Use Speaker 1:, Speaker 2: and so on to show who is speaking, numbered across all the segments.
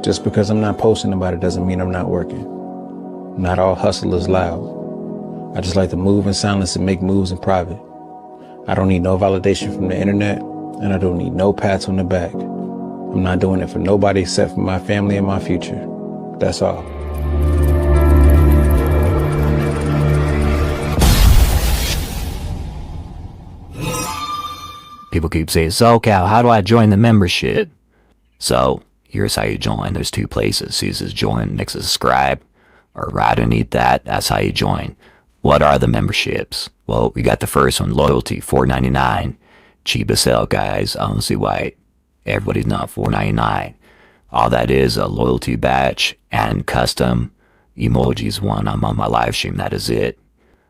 Speaker 1: Just because I'm not posting about it doesn't mean I'm not working. Not all hustle is loud. I just like to move in silence and make moves in private. I don't need no validation from the internet, and I don't need no pats on the back. I'm not doing it for nobody except for my family and my future. That's all.
Speaker 2: People keep saying, so Cal, how do I join the membership? So here's how you join. There's two places. It says join next to subscribe, or right underneath that, that's how you join. What are the memberships? Well, we got the first one, loyalty, $4.99. Cheap as hell, guys. I don't see why everybody's not $4.99. All that is a loyalty badge and custom emojis when I'm on my live stream. That is it.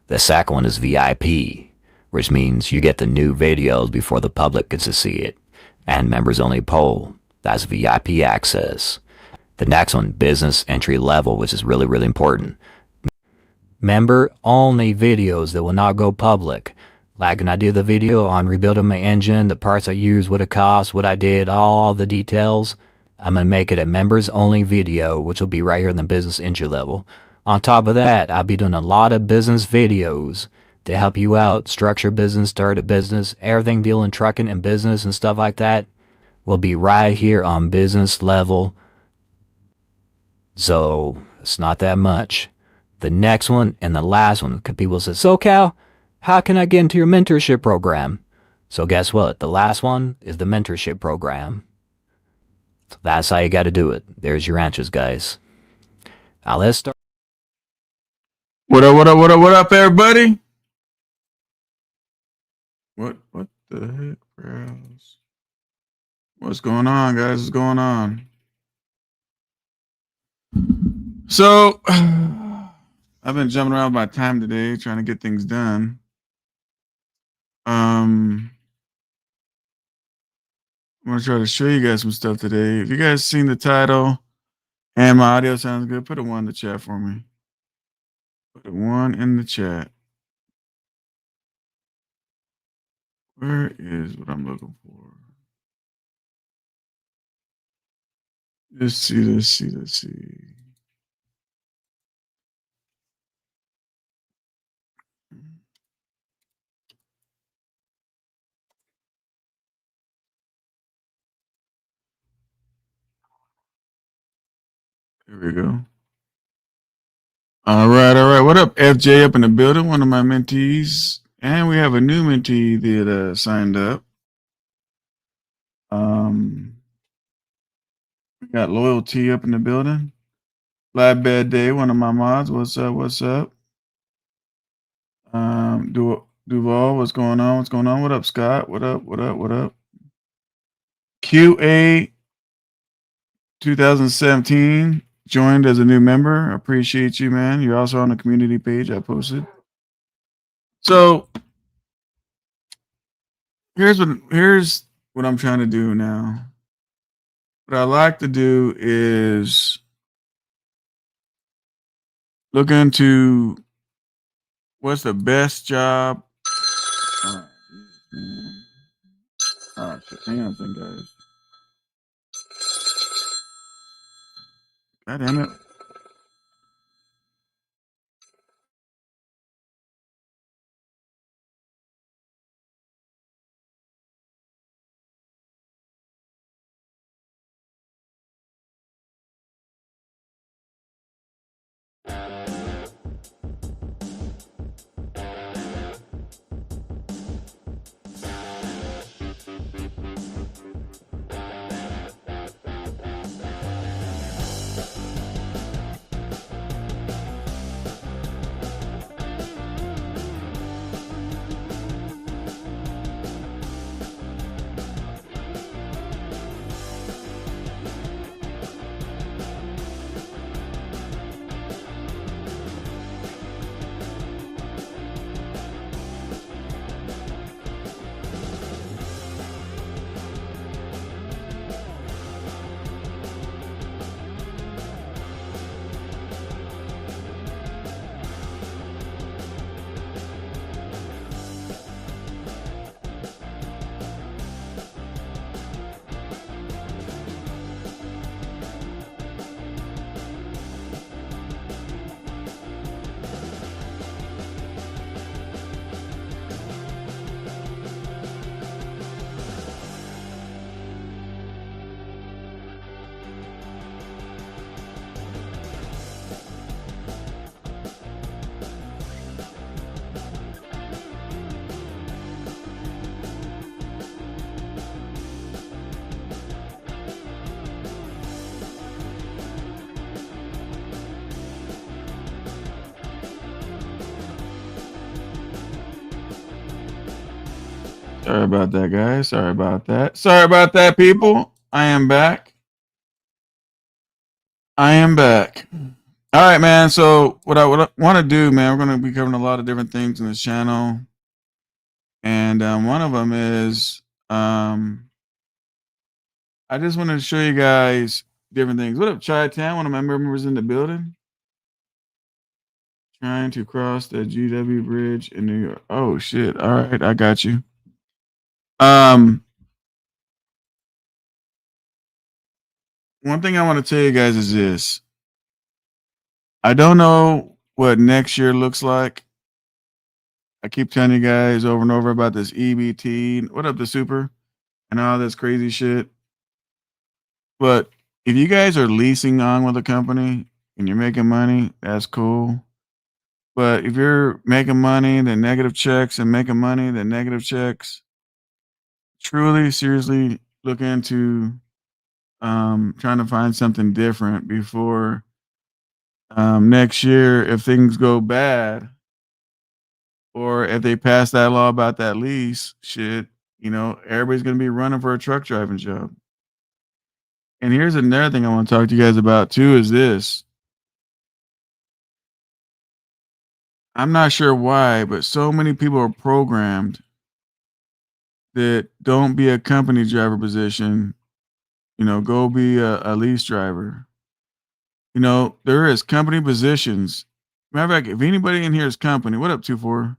Speaker 2: The second one is VIP, which means you get the new videos before the public gets to see it. And members only poll. That's VIP access. The next one, business entry level, which is really, really important. Member only videos that will not go public. Like when I did the video on rebuilding my engine, the parts I used, what it cost, what I did, all the details. I'm going to make it a members only video, which will be right here in the business entry level. On top of that, I'll be doing a lot of business videos to help you out, structure business, start a business, everything dealing trucking and business and stuff like that will be right here on business level. So it's not that much. The next one and the last one, people say, so Cal, how can I get into your mentorship program? So guess what? The last one is the mentorship program. So that's how you got to do it. There's your answers, guys. Now let's start.
Speaker 3: What up, everybody? What the heck, bros? What's going on, guys? What's going on? So, I've been jumping around my time today, trying to get things done. I'm gonna try to show you guys some stuff today. If you guys seen the title and my audio sounds good, put a 1 in the chat for me. Put a 1 in the chat. Where is what I'm looking for? Let's see. Here we go. All right. What up, FJ up in the building, one of my mentees. And we have a new mentee that signed up. We got Loyalty up in the building. Live Bad Day, one of my mods. What's up? Duval, what's going on? What up, Scott? What up? QA 2017 joined as a new member. I appreciate you, man. You're also on the community page I posted. So here's what I'm trying to do now. What I like to do is look into what's the best job. Oh, shit. Hang on a second, guys. God damn it. Sorry about that, guys. Sorry about that. Sorry about that, people. I am back. I am back. All right, man. So what I want to do, man, we're going to be covering a lot of different things in this channel. And one of them is I just want to show you guys different things. What up, Chi-Town? One of my members in the building. Trying to cross the GW Bridge in New York. Oh, shit. All right, I got you. One thing I want to tell you guys is this. I don't know what next year looks like. I keep telling you guys over and over about this EBT. What up, the super? And all this crazy shit. But if you guys are leasing on with a company and you're making money, that's cool. But if you're making money, then negative checks, and making money, then negative checks, truly, seriously look into trying to find something different before next year if things go bad, or if they pass that law about that lease shit, everybody's going to be running for a truck driving job. And here's another thing I want to talk to you guys about too is this. I'm not sure why, but so many people are programmed that don't be a company driver position, go be a lease driver. There is company positions. Matter of fact, if anybody in here is company, what up, 2-4?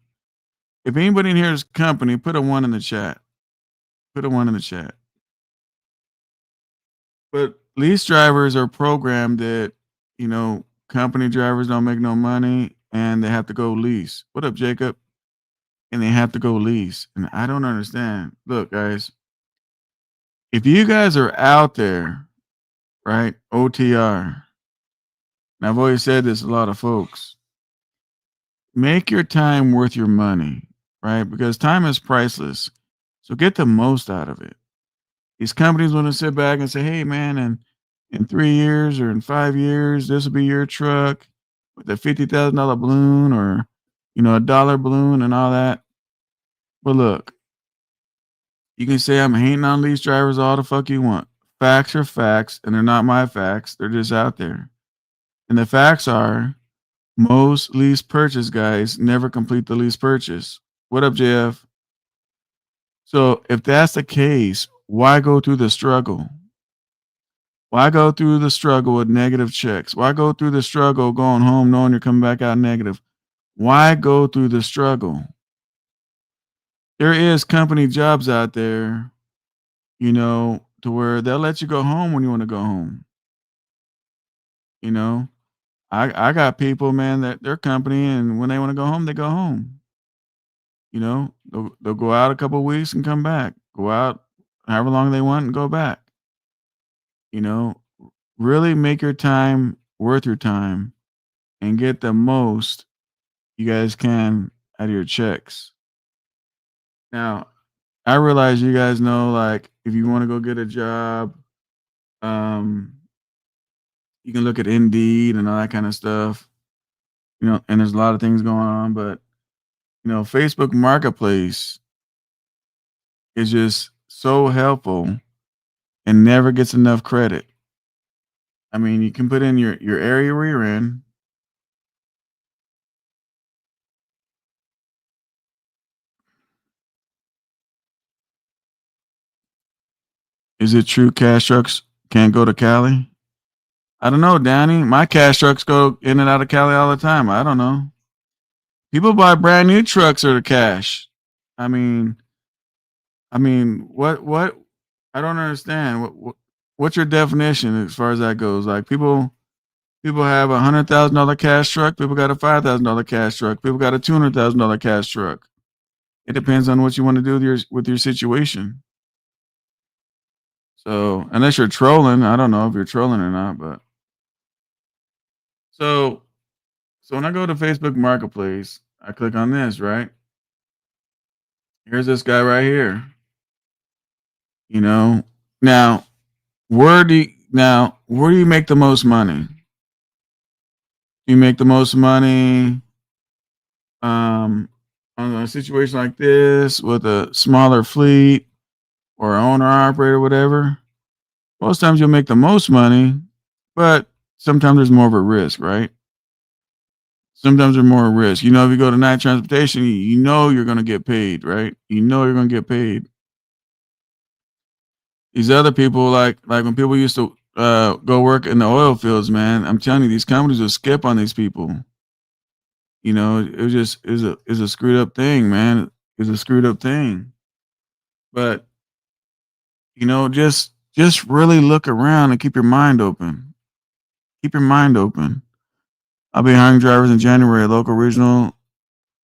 Speaker 3: If anybody in here is company, put a 1 in the chat. Put a 1 in the chat. But lease drivers are programmed that, company drivers don't make no money and they have to go lease. What up, Jacob? And they have to go lease. And I don't understand. Look, guys, if you guys are out there, right, OTR, and I've always said this to a lot of folks, make your time worth your money, right? Because time is priceless. So get the most out of it. These companies want to sit back and say, hey, man, and in 3 years or in 5 years, this will be your truck with a $50,000 balloon or, a dollar balloon and all that. But look, you can say I'm hating on lease drivers all the fuck you want. Facts are facts, and they're not my facts. They're just out there. And the facts are most lease purchase guys never complete the lease purchase. What up, JF? So if that's the case, why go through the struggle? Why go through the struggle with negative checks? Why go through the struggle going home knowing you're coming back out negative? Why go through the struggle? There is company jobs out there, to where they'll let you go home when you want to go home. I got people, man, that their company, and when they want to go home, they go home. They'll go out a couple of weeks and come back. Go out however long they want and go back. Really make your time worth your time and get the most you guys can out of your checks. Now, I realize you guys know, like, if you want to go get a job, you can look at Indeed and all that kind of stuff, and there's a lot of things going on, but, Facebook Marketplace is just so helpful and never gets enough credit. I mean, you can put in your area where you're in. Is it true cash trucks can't go to Cali? I don't know, Danny. My cash trucks go in and out of Cali all the time. I don't know. People buy brand new trucks or the cash. I mean, what? I don't understand. What's your definition as far as that goes? Like people have $100,000 cash truck. People got a $5,000 cash truck. People got a $200,000 cash truck. It depends on what you want to do with your situation. So unless you're trolling, I don't know if you're trolling or not, but so when I go to Facebook Marketplace, I click on this, right? Here's this guy right here. You know, now where do you make the most money? You make the most money on a situation like this with a smaller fleet or owner operator, whatever. Most times you'll make the most money, but sometimes there's more of a risk, right? Sometimes there's more risk. You know, if you go to night transportation, you know you're going to get paid, right? You know you're going to get paid. These other people, like when people used to go work in the oil fields, man, I'm telling you, these companies will skip on these people. You know, it was just is a screwed up thing, man. It's a screwed up thing. But you know, just really look around and keep your mind open. Keep your mind open. I'll be hiring drivers in January, local, regional,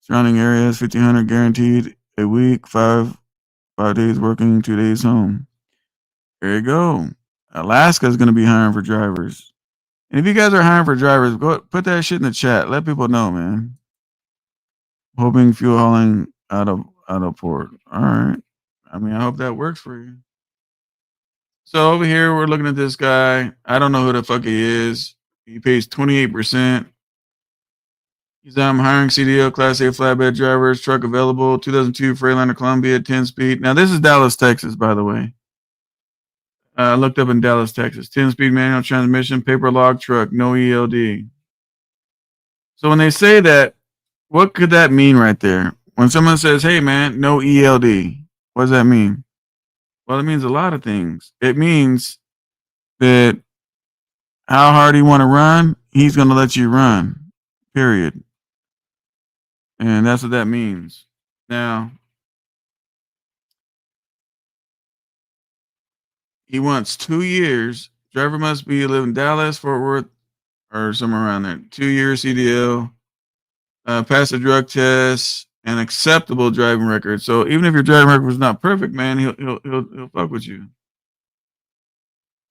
Speaker 3: surrounding areas, 1,500 guaranteed a week, 5 days working, 2 days home. There you go. Alaska is going to be hiring for drivers. And if you guys are hiring for drivers, go put that shit in the chat. Let people know, man. Hoping fuel hauling out of port. All right. I mean, I hope that works for you. So over here, we're looking at this guy. I don't know who the fuck he is. He pays 28%. He's hiring CDL Class A flatbed drivers, truck available, 2002 Freightliner Columbia, 10-speed. Now, this is Dallas, Texas, by the way. I looked up in Dallas, Texas. 10-speed manual transmission, paper log truck, no ELD. So when they say that, what could that mean right there? When someone says, hey, man, no ELD, what does that mean? Well, it means a lot of things. It means that how hard you want to run, he's going to let you run, period. And that's what that means. Now, he wants 2 years. Driver must be live in Dallas, Fort Worth, or somewhere around there. 2 years CDL, pass a drug test, and acceptable driving record. So even if your driving record was not perfect, man, he'll fuck with you.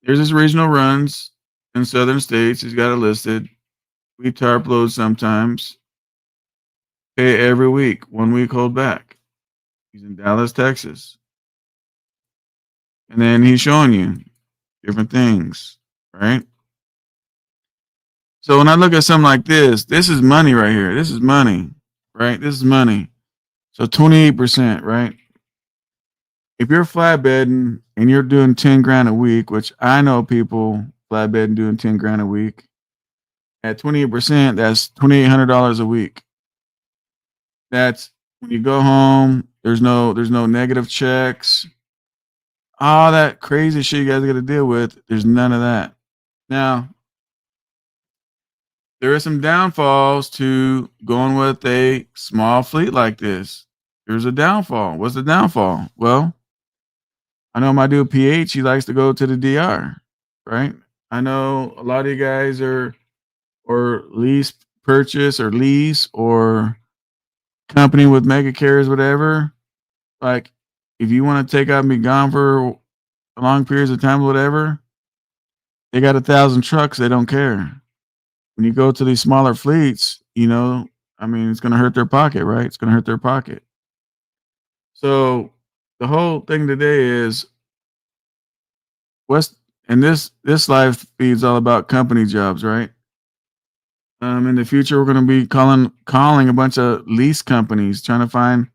Speaker 3: Here's his regional runs in southern states. He's got it listed. We tarp load sometimes. Pay every week. 1 week hold back. He's in Dallas, Texas. And then he's showing you different things, right? So when I look at something like this is money right here. This is money, right? This is money. So 28%, right? If you're flatbedding and you're doing 10 grand a week, which I know people flatbedding doing 10 grand a week, at 28%, that's $2,800 a week. That's when you go home, there's no negative checks. All that crazy shit you guys got to deal with, there's none of that. Now, there are some downfalls to going with a small fleet like this. There's a downfall. What's the downfall? Well, I know my dude PH, he likes to go to the DR, right? I know a lot of you guys are or lease purchase or lease or company with mega carriers, whatever. Like, if you want to take out and be gone for long periods of time, whatever, they got 1,000 trucks. They don't care. When you go to these smaller fleets, you know, I mean, it's going to hurt their pocket, right? It's going to hurt their pocket. So the whole thing today is this live feed's all about company jobs, right? In the future, we're going to be calling a bunch of lease companies, trying to find.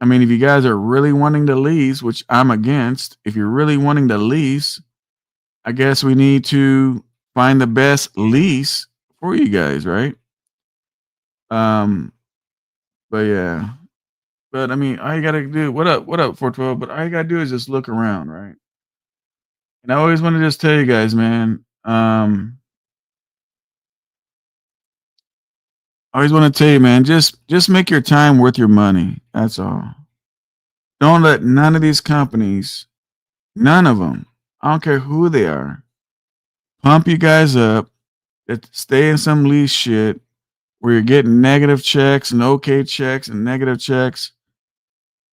Speaker 3: I mean, if you guys are really wanting to lease, which I'm against, if you're really wanting to lease, I guess we need to find the best lease for you guys, right? But yeah. But I mean, all you gotta do, what up, 412? But all you gotta do is just look around, right? And I always want to just tell you guys, man, I always want to tell you, man, just make your time worth your money. That's all. Don't let none of these companies, none of them, I don't care who they are, pump you guys up, stay in some lease shit where you're getting negative checks and okay checks and negative checks.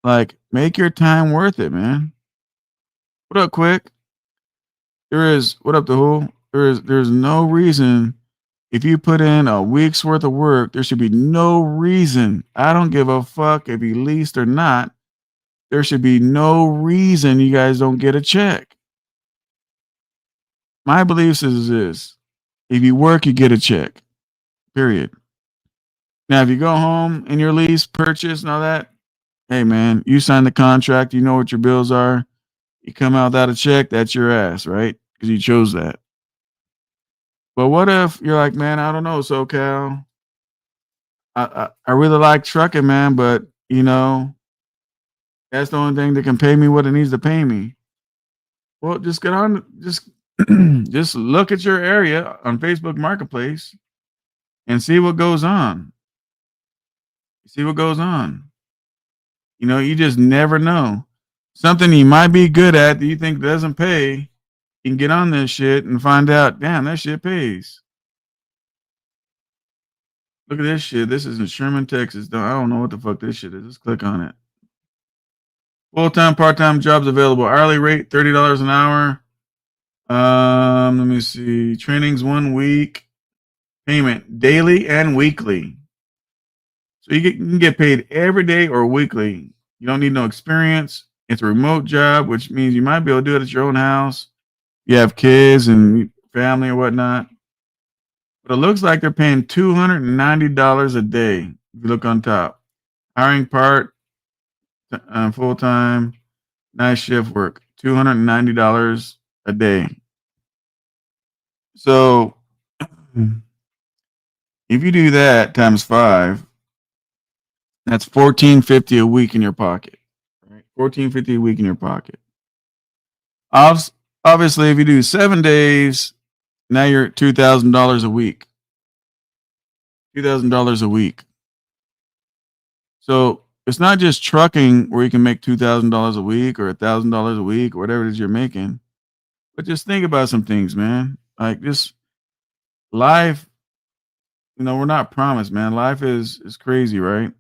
Speaker 3: Like, make your time worth it, man. What up, Quick? What up the who? There's no reason if you put in a week's worth of work, there should be no reason. I don't give a fuck if you leased or not. There should be no reason you guys don't get a check. My beliefs is this: if you work, you get a check. Period. Now, if you go home and your lease, purchase, and all that, hey man, you signed the contract. You know what your bills are. You come out without a check, that's your ass, right? Because you chose that. But what if you're like, man, I don't know, SoCal. I really like trucking, man, but you know, that's the only thing that can pay me what it needs to pay me. Well, just get on, just look at your area on Facebook Marketplace and see what goes on. See what goes on. You know, you just never know. Something you might be good at that you think doesn't pay, you can get on this shit and find out, damn, that shit pays. Look at this shit. This is in Sherman, Texas. I don't know what the fuck this shit is. Let's click on it. Full-time, part-time jobs available. Hourly rate, $30 an hour. Let me see. Trainings 1 week. Payment daily and weekly. So you can get paid every day or weekly. You don't need no experience. It's a remote job, which means you might be able to do it at your own house. You have kids and family or whatnot. But it looks like they're paying $290 a day. If you look on top, hiring part, full time, night shift work, $290 a day. So if you do that times 5, that's $1,450 a week in your pocket. Right? $1,450 a week in your pocket. Obviously, if you do 7 days, now you're at $2,000 a week. $2,000 a week. So it's not just trucking where you can make $2,000 a week or $1,000 a week or whatever it is you're making. But just think about some things, man. Like just life, you know, we're not promised, man. Life is crazy, right?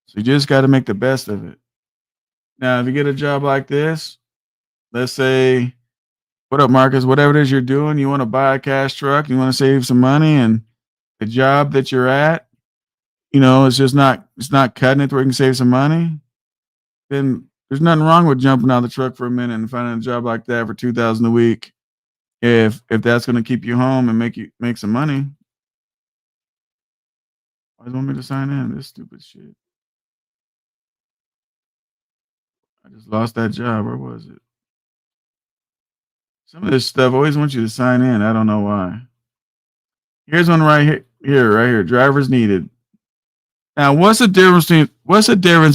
Speaker 3: So you just got to make the best of it. Now, if you get a job like this, let's say, what up, Marcus? Whatever it is you're doing, you want to buy a cash truck, you want to save some money, and the job that you're at, you know, it's not cutting it where you can save some money, then there's nothing wrong with jumping out of the truck for a minute and finding a job like that for $2,000 a week. If that's going to keep you home and make some money. Why do you want me to sign in? This stupid shit. I just lost that job. Where was it? Some of this stuff always wants you to sign in. I don't know why. Here's one right here. Drivers needed. Now, what's the difference if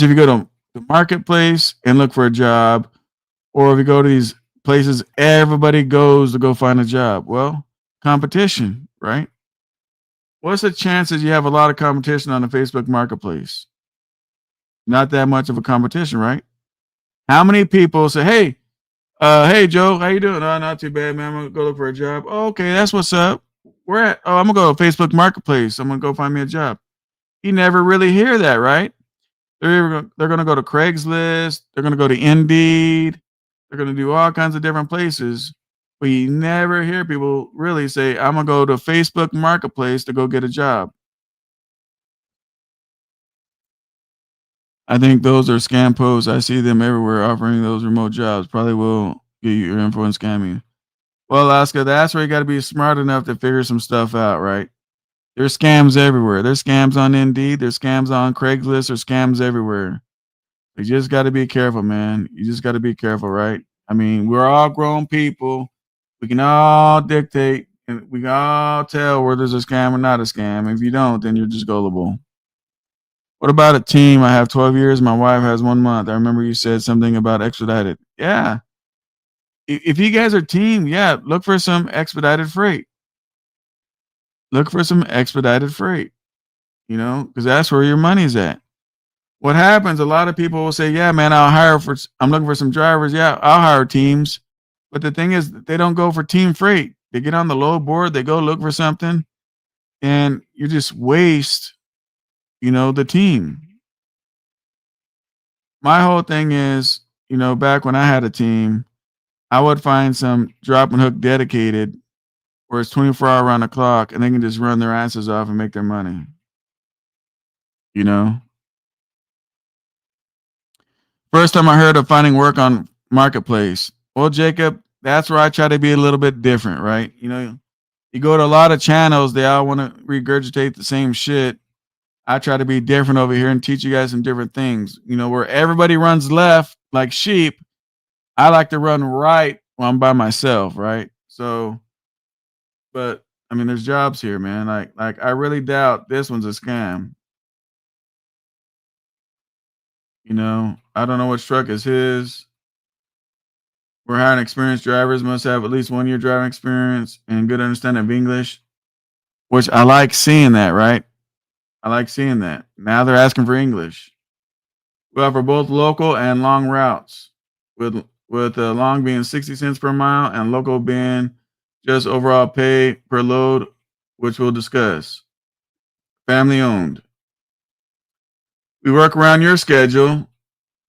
Speaker 3: you go to the marketplace and look for a job, or if you go to these places everybody goes to go find a job? Well, competition, right? What's the chances you have a lot of competition on the Facebook Marketplace? Not that much of a competition, right? How many people say, hey Joe, how you doing? Oh, not too bad, man. I'm gonna go look for a job. Oh, okay, that's what's up. Where at? Oh, I'm gonna go to Facebook Marketplace. I'm gonna go find me a job. You never really hear that, right? They're gonna go to Craigslist. They're gonna go to Indeed. They're gonna do all kinds of different places. But you never hear people really say, I'm gonna go to Facebook Marketplace to go get a job. I think those are scam posts. I see them everywhere offering those remote jobs. Probably will get you your info and scam you. Well, Alaska, that's where you got to be smart enough to figure some stuff out, right? There's scams everywhere. There's scams on Indeed. There's scams on Craigslist. There's scams everywhere. You just got to be careful, man. You just got to be careful, right? I mean, we're all grown people. We can all dictate and we can all tell whether there's a scam or not a scam. If you don't, then you're just gullible. What about a team? I have 12 years. My wife has 1 month. I remember you said something about expedited. Yeah. If you guys are team, yeah, look for some expedited freight. Look for some expedited freight, you know, because that's where your money's at. What happens, a lot of people will say, yeah, man, I'm looking for some drivers. Yeah, I'll hire teams. But the thing is, they don't go for team freight. They get on the load board. They go look for something. And you just waste, you know, the team. My whole thing is, you know, back when I had a team, I would find some drop and hook dedicated where it's 24-hour around the clock and they can just run their asses off and make their money. You know? First time I heard of finding work on Marketplace. Well, Jacob, that's where I try to be a little bit different, right? You know, you go to a lot of channels, they all want to regurgitate the same shit. I try to be different over here and teach you guys some different things. You know, where everybody runs left like sheep, I like to run right when I'm by myself, right? So, but I mean, there's jobs here, man. Like I really doubt this one's a scam. You know, I don't know which truck is his. We're hiring experienced drivers, must have at least 1 year driving experience and good understanding of English, which I like seeing that, right? I like seeing that. Now they're asking for English. We offer both local and long routes, with long being 60 cents per mile and local being just overall pay per load, which we'll discuss. Family owned. We work around your schedule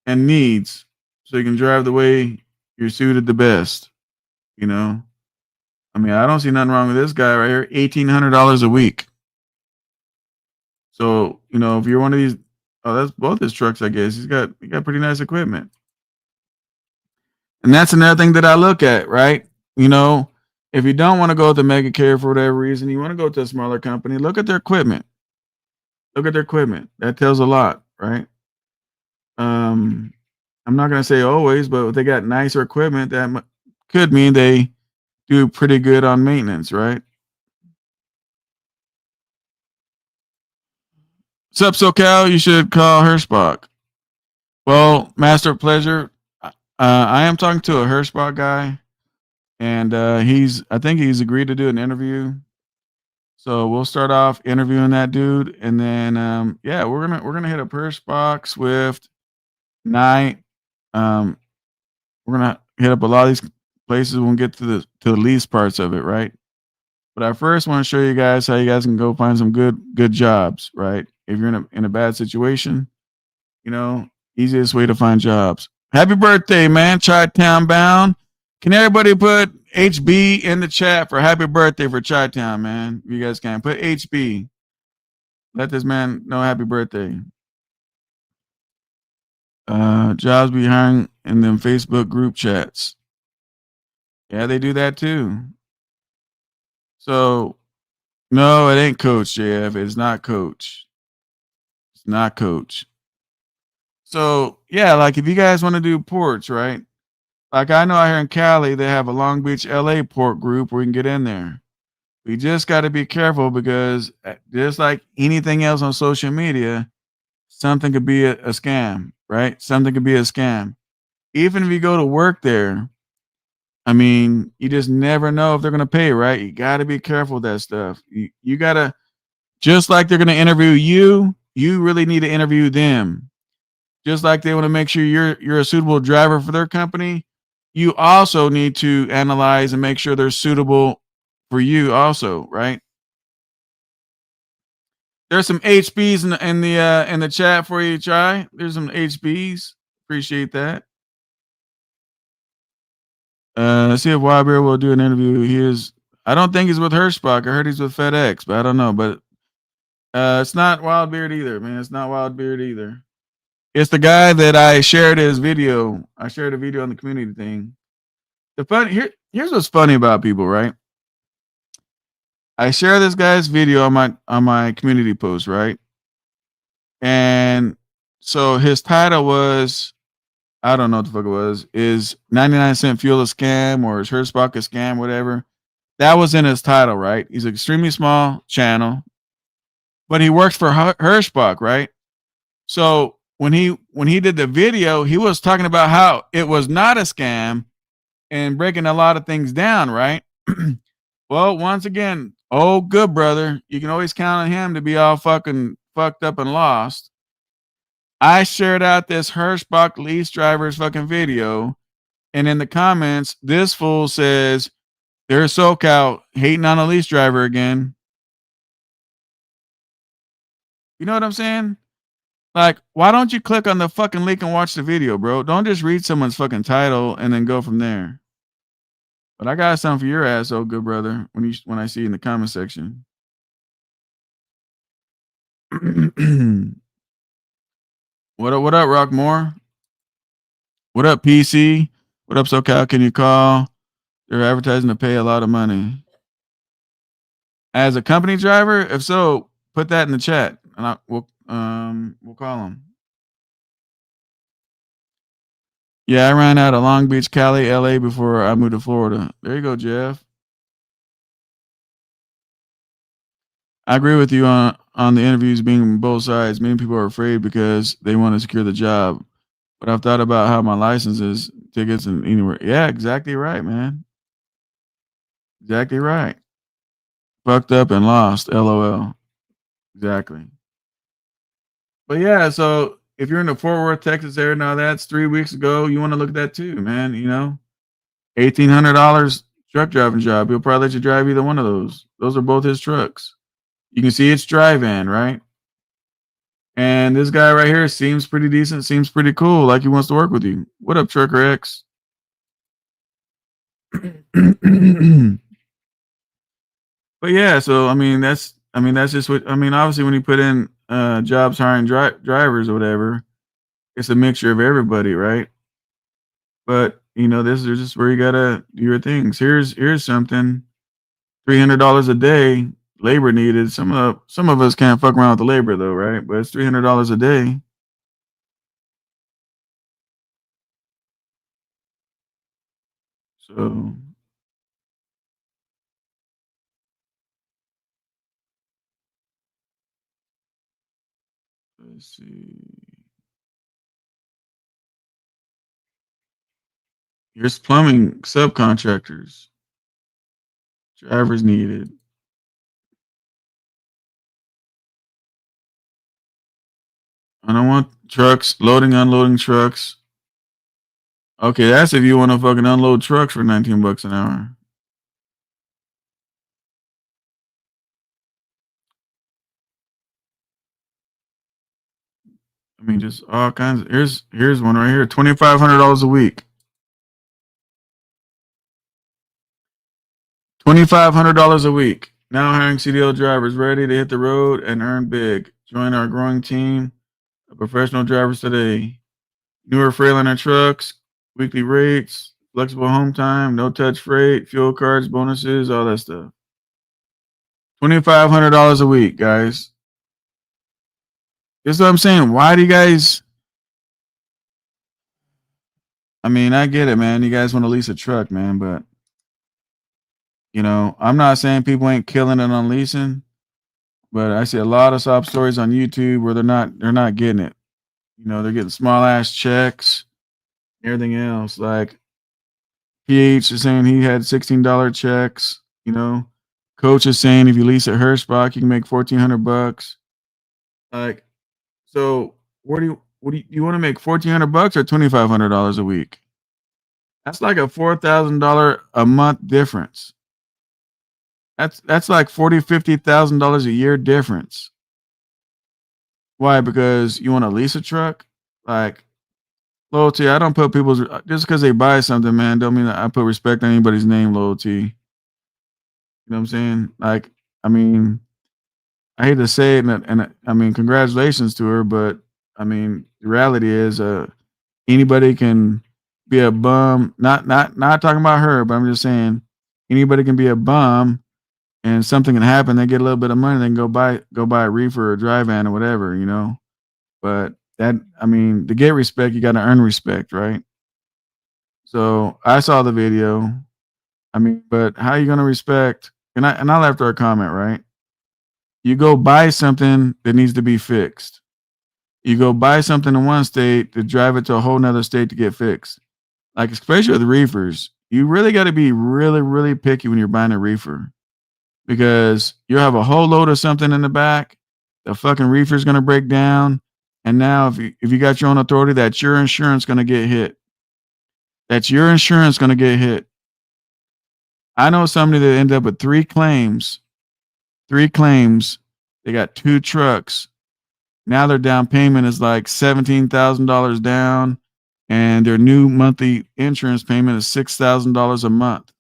Speaker 3: and needs so you can drive the way you're suited the best. You know, I mean, I don't see nothing wrong with this guy right here. $1,800 a week. So, you know, if you're one of these, oh, that's both his trucks, I guess. He got pretty nice equipment. And that's another thing that I look at, right? You know, if you don't want to go with the mega carrier for whatever reason, you want to go to a smaller company, look at their equipment. Look at their equipment. That tells a lot, right? I'm not going to say always, but if they got nicer equipment, that could mean they do pretty good on maintenance, right? Sup, SoCal? You should call Hirschbach. Well, Master of Pleasure, I am talking to a Hirschbach guy, and I think he's agreed to do an interview. So we'll start off interviewing that dude, and then yeah, we're gonna hit up Hirschbach, Swift, Night. We're gonna hit up a lot of these places. We'll get to the least parts of it, right? But I first want to show you guys how you guys can go find some good jobs, right? If you're in a bad situation, you know, easiest way to find jobs. Happy birthday, man. Chi-Town bound. Can everybody put HB in the chat for happy birthday for Chi-Town, man? If you guys can. Put HB. Let this man know happy birthday. Jobs be hiring in them Facebook group chats. Yeah, they do that too. So, no, it ain't Coach, JF. It's not Coach. It's not Coach. So, yeah, like if you guys want to do ports, right? Like I know out here in Cali, they have a Long Beach, LA port group where we can get in there. We just got to be careful because just like anything else on social media, something could be a scam, right? Something could be a scam. Even if you go to work there, I mean, you just never know if they're going to pay, right? You got to be careful with that stuff. You got to, just like they're going to interview you, you really need to interview them. Just like they want to make sure you're a suitable driver for their company, you also need to analyze and make sure they're suitable for you also, right? There's some HBs in the chat for you, Chai. There's some HBs. Appreciate that. Let's see if Wildbeard will do an interview. I don't think he's with Hirschbach. I heard he's with FedEx, but I don't know. But it's not Wildbeard either, man. It's not Wildbeard either. It's the guy that I shared his video. I shared a video on the community thing. Here's what's funny about people, right? I share this guy's video on my community post, right? And so his title was, I don't know what the fuck it was, is 99-cent fuel a scam or is Hirschbach a scam, whatever. That was in his title, right? He's an extremely small channel, but he works for Hirschbach, right? So when he did the video, he was talking about how it was not a scam and breaking a lot of things down, right? Well, once again, oh, good brother, you can always count on him to be all fucking fucked up and lost. I shared out this Hirschbach lease driver's fucking video, and in the comments, this fool says, there's SoCal hating on a lease driver again. You know what I'm saying? Like, why don't you click on the fucking link and watch the video, bro? Don't just read someone's fucking title and then go from there. But I got something for your ass, oh good brother. When I see you in the comment section. What up, Rockmore? What up, PC? What up, SoCal? Can you call? They're advertising to pay a lot of money. As a company driver, if so, put that in the chat, and we'll call them. Yeah, I ran out of Long Beach, Cali, LA before I moved to Florida. There you go, Jeff. I agree with you on the interviews being both sides. Many people are afraid because they want to secure the job. But I've thought about how my licenses, tickets, and anywhere. Yeah, exactly right, man. Exactly right. Fucked up and lost. LOL. Exactly. But yeah, so if you're in the Fort Worth, Texas area, now that's 3 weeks ago. You want to look at that too, man. You know, $1,800 truck driving job. He'll probably let you drive either one of those. Those are both his trucks. You can see it's dry van, right? And this guy right here seems pretty decent, seems pretty cool, like he wants to work with you. What up, Trucker X? But yeah, so I mean that's just what I mean. Obviously, when you put in jobs hiring drivers or whatever, it's a mixture of everybody, right? But you know, this is just where you gotta do your things. Here's something: $300 a day, labor needed. Some of us can't fuck around with the labor though, right? But it's $300 a day. So let's see. Here's plumbing subcontractors. Drivers needed. I don't want trucks, loading, unloading trucks. Okay, that's if you want to fucking unload trucks for $19 an hour. I mean, just all kinds of, here's one right here, $2,500 a week. $2,500 a week. Now hiring CDL drivers ready to hit the road and earn big. Join our growing team of professional drivers today. Newer Freightliner trucks, weekly rates, flexible home time, no touch freight, fuel cards, bonuses, all that stuff. $2,500 a week, guys. This is what I'm saying. Why do you guys? I mean, I get it, man. You guys want to lease a truck, man, but you know, I'm not saying people ain't killing it on leasing, but I see a lot of sob stories on YouTube where they're not getting it. You know, they're getting small ass checks, everything else. Like PH is saying he had $16 checks. You know, Coach is saying if you lease at Hirschbach, you can make $1,400. Like, so what do you want to make $1,400 or $2,500 a week? That's like a $4,000 a month difference. That's like $40,000-$50,000 a year difference. Why? Because you want to lease a truck? Like, loyalty, I don't put people's just because they buy something, man, don't mean that I put respect on anybody's name, loyalty. You know what I'm saying? Like, I mean, I hate to say it, and I mean, congratulations to her, but I mean, the reality is, anybody can be a bum. Not talking about her, but I'm just saying anybody can be a bum, and something can happen. They get a little bit of money, they can go buy a reefer or a dry van or whatever, you know. But that, I mean, to get respect, you got to earn respect, right? So I saw the video. I mean, but how are you gonna respect? And I left her a comment, right? You go buy something that needs to be fixed. You go buy something in one state to drive it to a whole nother state to get fixed. Like, especially with reefers, you really got to be really, really picky when you're buying a reefer, because you'll have a whole load of something in the back. The fucking reefer is going to break down. And now if you got your own authority, that's your insurance going to get hit. That's your insurance going to get hit. I know somebody that ended up with 3 claims. 3 claims. They got 2 trucks. Now their down payment is like $17,000 down, and their new monthly insurance payment is $6,000 a month.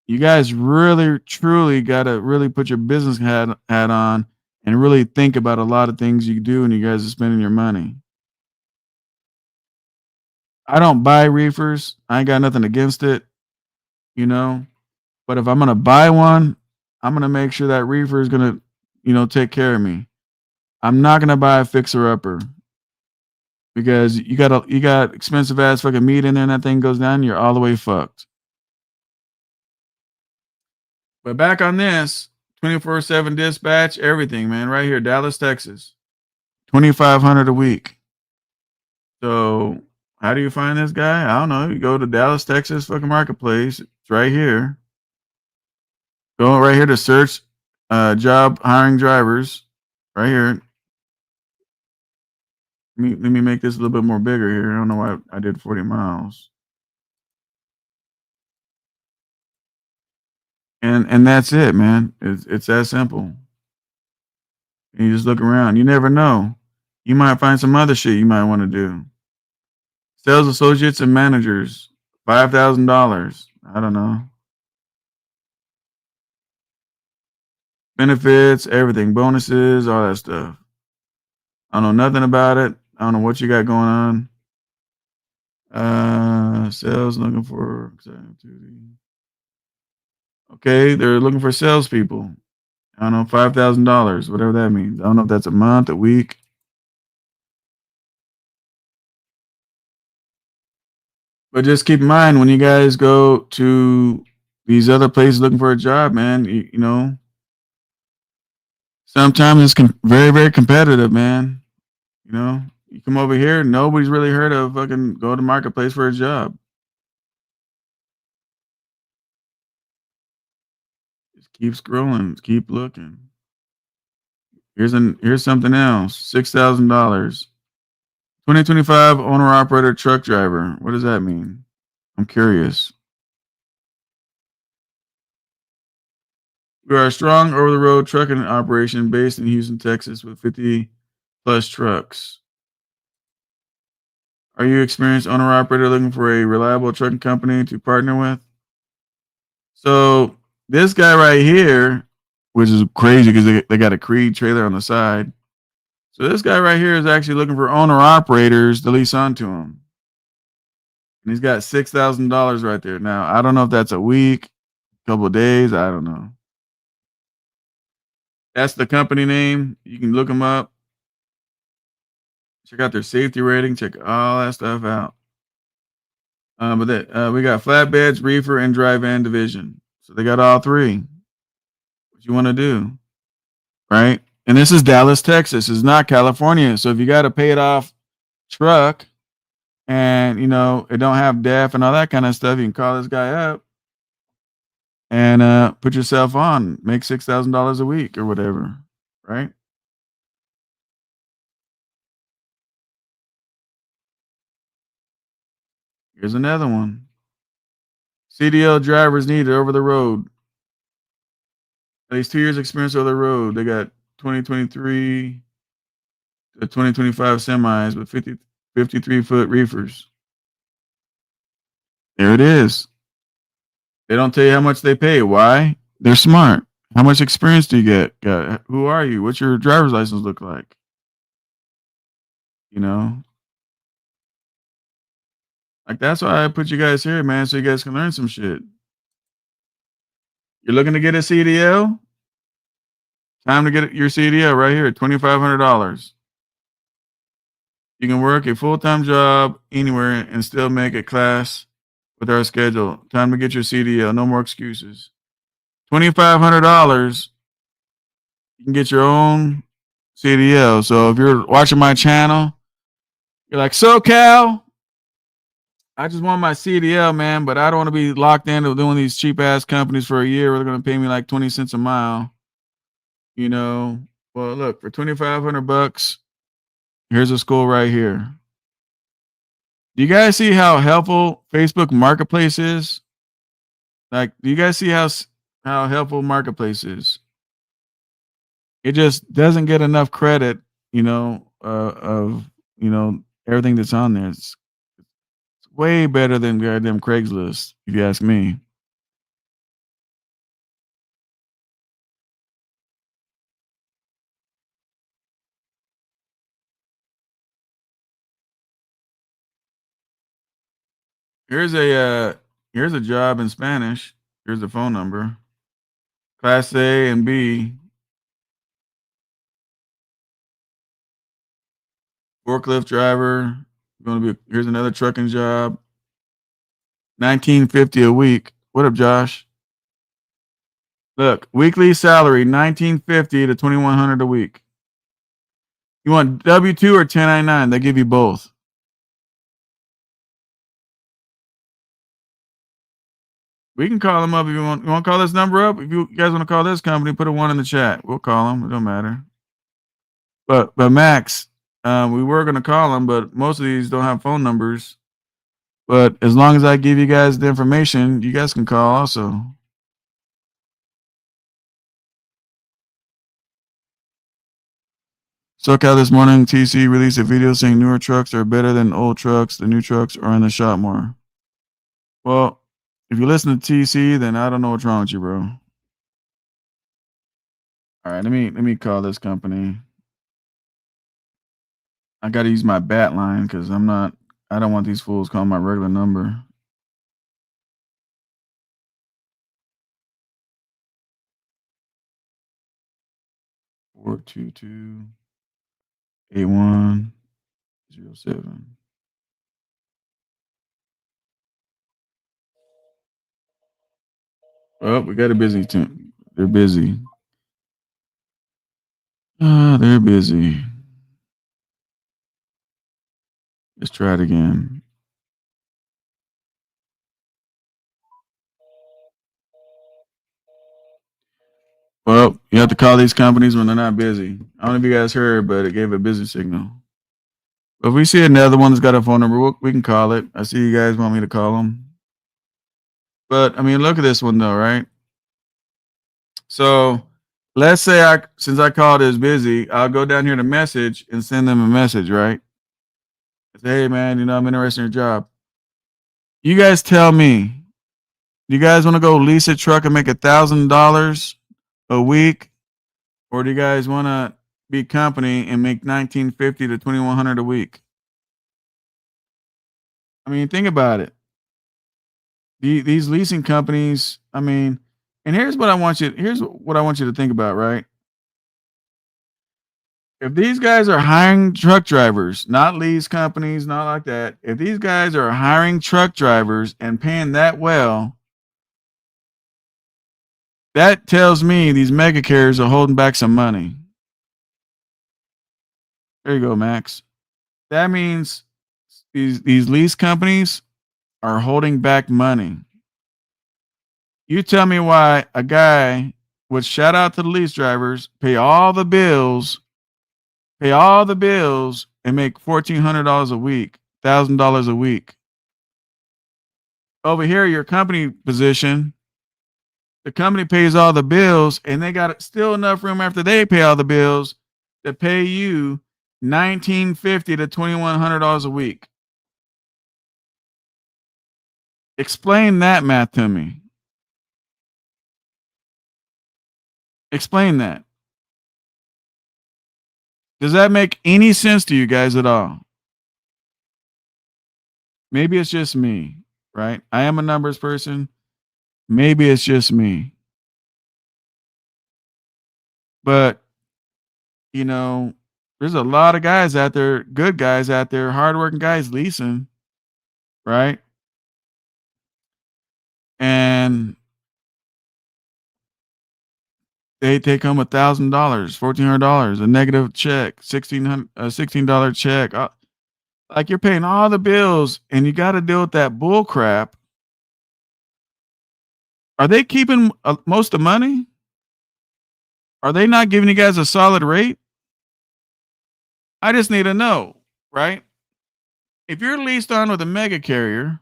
Speaker 3: You guys really, truly got to really put your business hat on and really think about a lot of things you do when you guys are spending your money. I don't buy reefers. I ain't got nothing against it, you know. But if I'm gonna buy one, I'm gonna make sure that reefer is gonna, take care of me. I'm not gonna buy a fixer upper because you got expensive ass fucking meat in there and that thing goes down, you're all the way fucked. But back on this 24/7 dispatch, everything, man, right here, Dallas, Texas. 2,500 a week. So how do you find this guy? I don't know. You go to Dallas, Texas fucking marketplace. It's right here. Go right here to search job hiring drivers. Right here. Let me make this a little bit more bigger here. I don't know why I did 40 miles. And that's it, man. It's that simple. And you just look around. You never know. You might find some other shit you might want to do. Sales associates and managers, $5,000. I don't know. Benefits, everything, bonuses, all that stuff. I don't know nothing about it. I don't know what you got going on. Sales looking for okay, they're looking for salespeople. I don't know, $5,000, whatever that means. I don't know if that's a month, a week. But just keep in mind when you guys go to these other places looking for a job, man, you know, sometimes it's very, very competitive, man. You know, you come over here, nobody's really heard of fucking go to marketplace for a job. Just keep scrolling, keep looking. Here's something else. $6,000. 2025 owner operator truck driver. What does that mean? I'm curious. We are a strong over the road trucking operation based in Houston, Texas with 50 plus trucks. Are you experienced owner operator looking for a reliable trucking company to partner with? So this guy right here, which is crazy because they got a Creed trailer on the side. So this guy right here is actually looking for owner operators to lease onto him. And he's got $6,000 right there. Now, I don't know if that's a week, a couple of days. I don't know. That's the company name. You can look them up. Check out their safety rating. Check all that stuff out. We got flatbeds, reefer, and dry van division. So they got all three. What you want to do, right? And this is Dallas, Texas. It's not California. So if you got a paid off truck and, it don't have DEF and all that kind of stuff, you can call this guy up and put yourself on. Make $6,000 a week or whatever, right? Here's another one. CDL drivers needed over the road. At least 2 years experience over the road. They got 2023 to 2025 semis with 53-foot reefers. There it is. They don't tell you how much they pay. Why? They're smart. How much experience do you get? Who are you? What's your driver's license look like? Like that's why I put you guys here, man, so you guys can learn some shit. You're looking to get a CDL? Time to get your CDL right here, $2,500. You can work a full-time job anywhere and still make a class with our schedule. Time to get your CDL. No more excuses. $2,500. You can get your own CDL. So if you're watching my channel, you're like, SoCal, I just want my CDL, man, but I don't want to be locked into doing these cheap ass companies for a year where they're going to pay me like 20 cents a mile. Well, look, for $2,500, here's a school right here. Do you guys see how helpful Facebook Marketplace is? Like, do you guys see how helpful Marketplace is? It just doesn't get enough credit, of everything that's on there. It's way better than goddamn Craigslist, if you ask me. Here's a job in Spanish. Here's the phone number. Class A and B. Forklift driver. Here's another trucking job. $19.50 a week. What up, Josh? Look, weekly salary $19.50 to $2,100 a week. You want W-2 or 1099? They give you both. We can call them up if you want. You want to call this number up? If you guys want to call this company, put a 1 in the chat. We'll call them. It don't matter. But Max, we were going to call them, but most of these don't have phone numbers. But as long as I give you guys the information, you guys can call also. SoCal this morning, TC released a video saying newer trucks are better than old trucks. The new trucks are in the shop more. Well, if you listen to TC, then I don't know what's wrong with you, bro. All right, let me call this company. I got to use my bat line because I don't want these fools calling my regular number. Four 8107. Well, we got a busy team. They're busy. They're busy. Let's try it again. Well, you have to call these companies when they're not busy. I don't know if you guys heard, but it gave a busy signal. But if we see another one that's got a phone number, we can call it. I see you guys want me to call them. But, I mean, look at this one, though, right? So let's say since I called is busy, I'll go down here to message and send them a message, right? Say, hey, man, I'm interested in your job. You guys tell me, do you guys want to go lease a truck and make $1,000 a week? Or do you guys want to be company and make $19.50 to $2,100 a week? I mean, think about it. These leasing companies, I mean, and here's what I want you to think about, right? If these guys are hiring truck drivers, not lease companies, not like that. If these guys are hiring truck drivers and paying that well, that tells me these mega carriers are holding back some money. There you go, Max. That means these lease companies are holding back money. You tell me why a guy would shout out to the lease drivers, pay all the bills, and make $1,400 a week, $1,000 a week. Over here, your company position, the company pays all the bills, and they got still enough room after they pay all the bills to pay you $19.50 to $2,100 a week. Explain that math to me. Explain that. Does that make any sense to you guys at all? Maybe it's just me, right? I am a numbers person. Maybe it's just me. But, there's a lot of guys out there, good guys out there, hardworking guys leasing, right? And they take home $1,000, $1,400, a negative check, $16 check. Like you're paying all the bills and you got to deal with that bull crap. Are they keeping most of the money? Are they not giving you guys a solid rate? I just need to know, right? If you're leased on with a mega carrier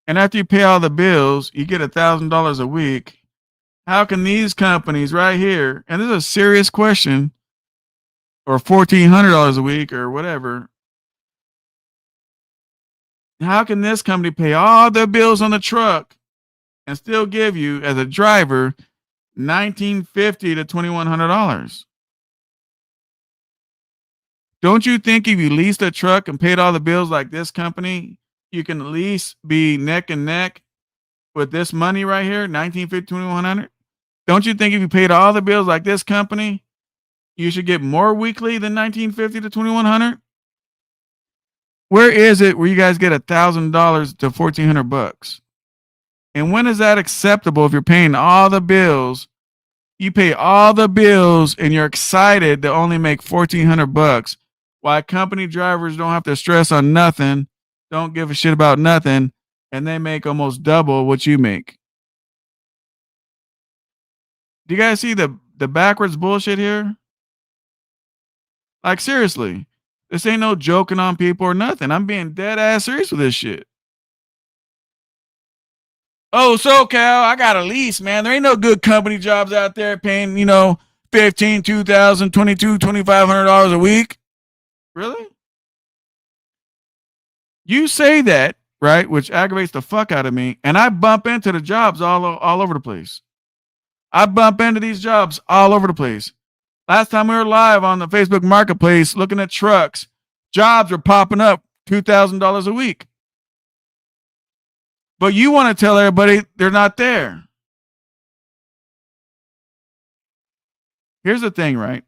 Speaker 3: and after you pay all the bills, you get $1,000 a week. How can these companies right here, and this is a serious question, or $1,400 a week or whatever, how can this company pay all their bills on the truck and still give you, as a driver, $19.50 to $2,100? Don't you think if you leased a truck and paid all the bills like this company, you can at least be neck and neck with this money right here, 1950, 2100. Don't you think if you paid all the bills like this company, you should get more weekly than 1950 to 2100? Where is it where you guys get $1,000 to $1,400? And when is that acceptable if you're paying all the bills? You pay all the bills and you're excited to only make $1,400. Why company drivers don't have to stress on nothing, don't give a shit about nothing, and they make almost double what you make. Do you guys see the backwards bullshit here? Like, seriously, this ain't no joking on people or nothing. I'm being dead ass serious with this shit. Oh, SoCal, I got a lease, man. There ain't no good company jobs out there paying, $15, $2,000, $2,200, $2,500 a week. Really? You say that, right? Which aggravates the fuck out of me. And I bump into the jobs all over the place. I bump into these jobs all over the place. Last time we were live on the Facebook Marketplace looking at trucks, jobs were popping up $2,000 a week. But you want to tell everybody they're not there. Here's the thing, right?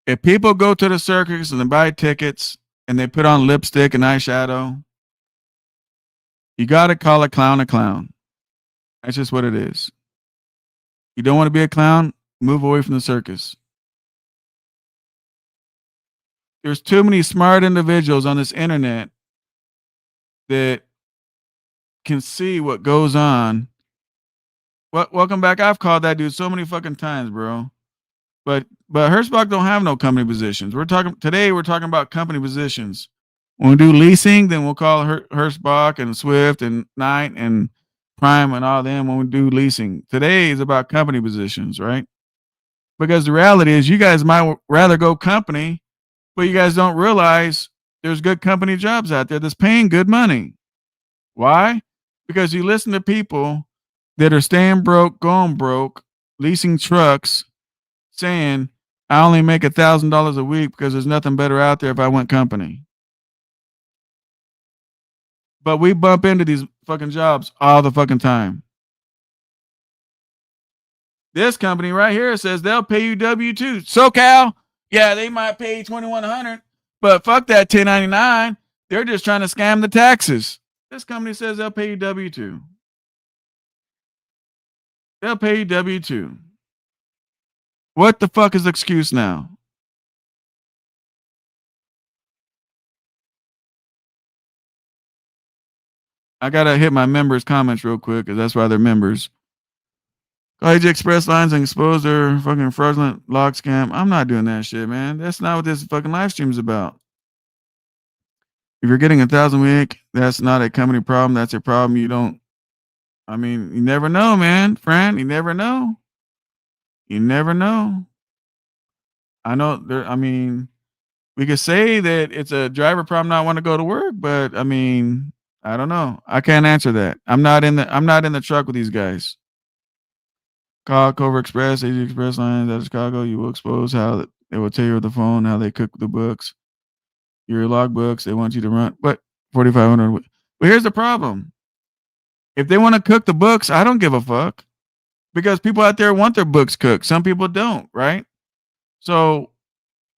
Speaker 3: If people go to the circus and they buy tickets and they put on lipstick and eyeshadow, you got to call a clown a clown. That's just what it is. You don't want to be a clown? Move away from the circus. There's too many smart individuals on this internet that can see what goes on. Welcome back. I've called that dude so many fucking times, bro. But Hirschbach don't have no company positions. We're talking about company positions. When we do leasing, then we'll call Hirschbach and Swift and Knight and Prime and all them when we do leasing. Today is about company positions, right? Because the reality is you guys might rather go company, but you guys don't realize there's good company jobs out there that's paying good money. Why? Because you listen to people that are staying broke, going broke, leasing trucks, saying, I only make $1,000 a week because there's nothing better out there if I went company. But we bump into these fucking jobs all the fucking time. This company right here says they'll pay you W-2. SoCal, yeah, they might pay you $2,100, but fuck that 1099. They're just trying to scam the taxes. This company says they'll pay you W-2. They'll pay you W-2. What the fuck is the excuse now? I gotta hit my members' comments real quick because that's why they're members. College Express Lines and expose their fucking fraudulent log scam. I'm not doing that shit, man. That's not what this fucking live stream is about. If you're getting 1,000 a week, that's not a company problem. That's a problem. You never know, man. Fran, you never know. You never know. I know we could say that it's a driver problem not want to go to work, but I don't know. I can't answer that. I'm not in the truck with these guys. Call Cobra Express, AG Express Lines out of Chicago. You will expose how they will tell you over the phone how they cook the books. Your log books, they want you to run. But 4,500. But here's the problem. If they want to cook the books, I don't give a fuck. Because people out there want their books cooked. Some people don't, right? So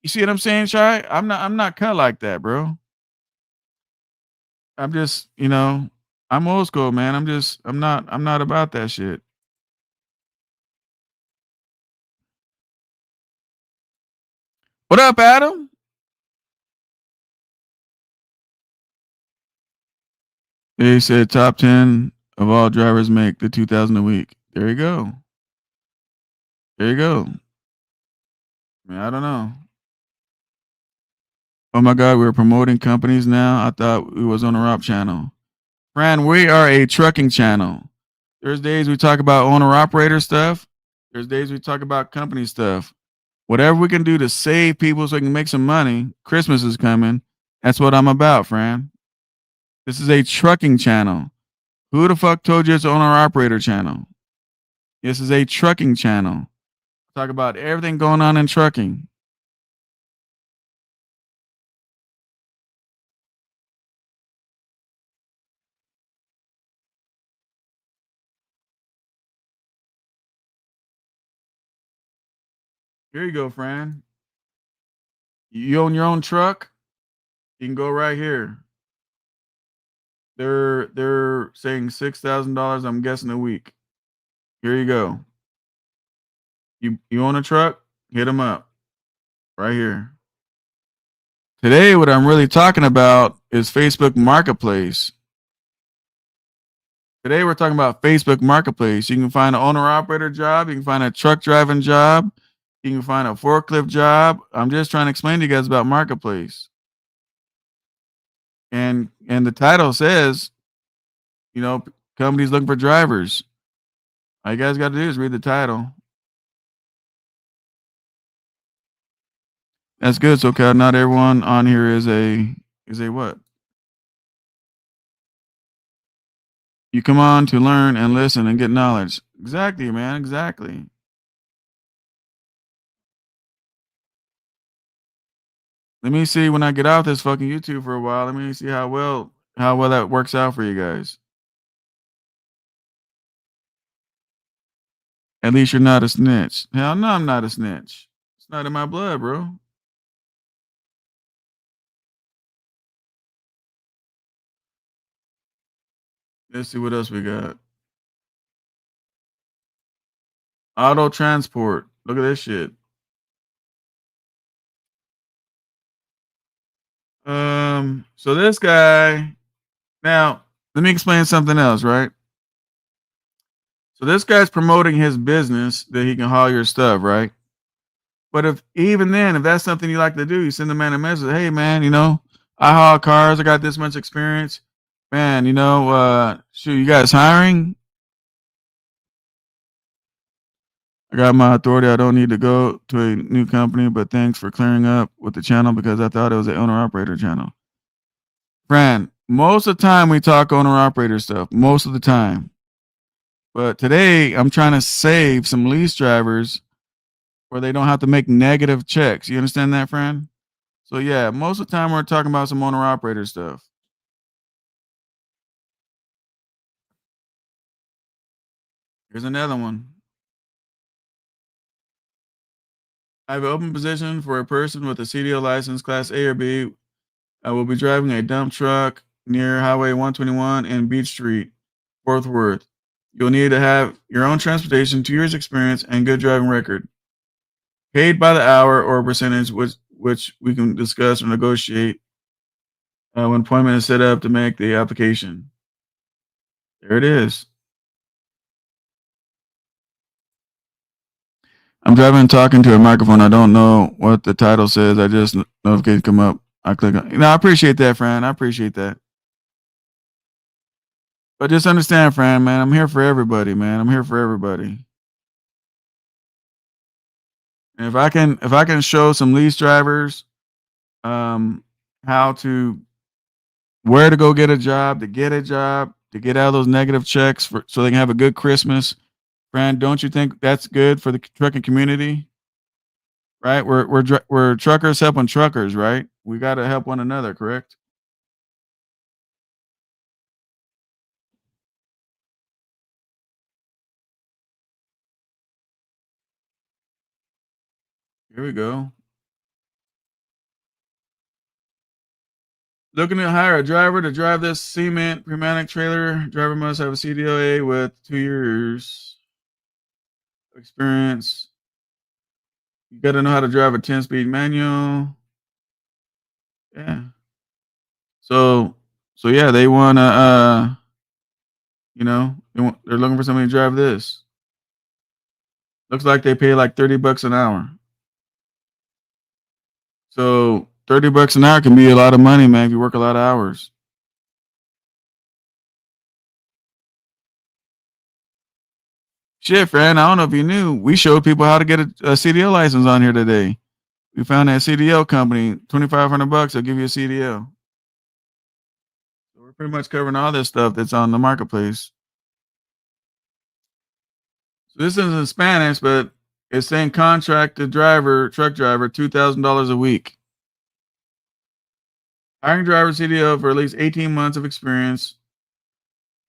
Speaker 3: you see what I'm saying, Shy? I'm not cut like that, bro. I'm just, I'm old school, man. I'm not about that shit. What up, Adam? They said top 10 of all drivers make the 2,000 a week. There you go. There you go. I don't know. Oh my God, we're promoting companies now. I thought we was on a Rob channel. Fran, we are a trucking channel. There's days we talk about owner-operator stuff. There's days we talk about company stuff. Whatever we can do to save people so we can make some money. Christmas is coming. That's what I'm about, Fran. This is a trucking channel. Who the fuck told you it's an owner-operator channel? This is a trucking channel. Talk about everything going on in trucking. Here you go, Fran. You own your own truck? You can go right here. They're saying $6,000, I'm guessing, a week. Here you go. You own a truck? Hit them up. Right here. Today, what I'm really talking about is Facebook Marketplace. Today, we're talking about Facebook Marketplace. You can find an owner-operator job. You can find a truck driving job. You can find a forklift job. I'm just trying to explain to you guys about Marketplace. And the title says, you know, companies looking for drivers. All you guys got to do is read the title. That's good. So, okay, not everyone on here is a what? You come on to learn and listen and get knowledge. Exactly, man. Exactly. Let me see when I get off this fucking YouTube for a while. Let me see how well that works out for you guys. At least you're not a snitch. Hell no, I'm not a snitch. It's not in my blood, bro. Let's see what else we got. Auto transport. Look at this shit. So this guy, now let me explain something else, right? So this guy's promoting his business that he can haul your stuff, right? But if that's something you like to do, you send the man a message, hey man, you know, I haul cars, I got this much experience. Man, you know, shoot, you guys hiring? I got my authority. I don't need to go to a new company, but thanks for clearing up with the channel because I thought it was an owner-operator channel. Fran, most of the time we talk owner-operator stuff, most of the time. But today I'm trying to save some lease drivers where they don't have to make negative checks. You understand that, Fran? So yeah, most of the time we're talking about some owner-operator stuff. Here's another one. I have an open position for a person with a CDL license, Class A or B. I will be driving a dump truck near Highway 121 and Beach Street, Fort Worth. You'll need to have your own transportation, 2 years experience, and good driving record. Paid by the hour or percentage, which we can discuss or negotiate when appointment is set up to make the application. There it is. I'm driving and talking to a microphone. I don't know what the title says. I just notification come up. I click on. I appreciate that, Fran. I appreciate that. But just understand, Fran, man, I'm here for everybody, man. I'm here for everybody. And if I can show some lease drivers how to where to go get a job, to get out of those negative checks so they can have a good Christmas. Fran, don't you think that's good for the trucking community? Right? We're truckers helping truckers, right? We got to help one another, correct? Here we go. Looking to hire a driver to drive this cement pneumatic trailer. Driver must have a CDLA with 2 years experience. You got to know how to drive a 10-speed manual. Yeah. So yeah, they want to, they're looking for somebody to drive this. Looks like they pay like $30 an hour. So $30 an hour can be a lot of money, man, if you work a lot of hours. Shit, Fran, I don't know if you knew. We showed people how to get a CDL license on here today. We found that CDL company, $2,500. They'll give you a CDL. So we're pretty much covering all this stuff that's on the marketplace. So this is in Spanish, but it's saying contracted driver, truck driver, $2,000 a week. Hiring driver CDL for at least 18 months of experience.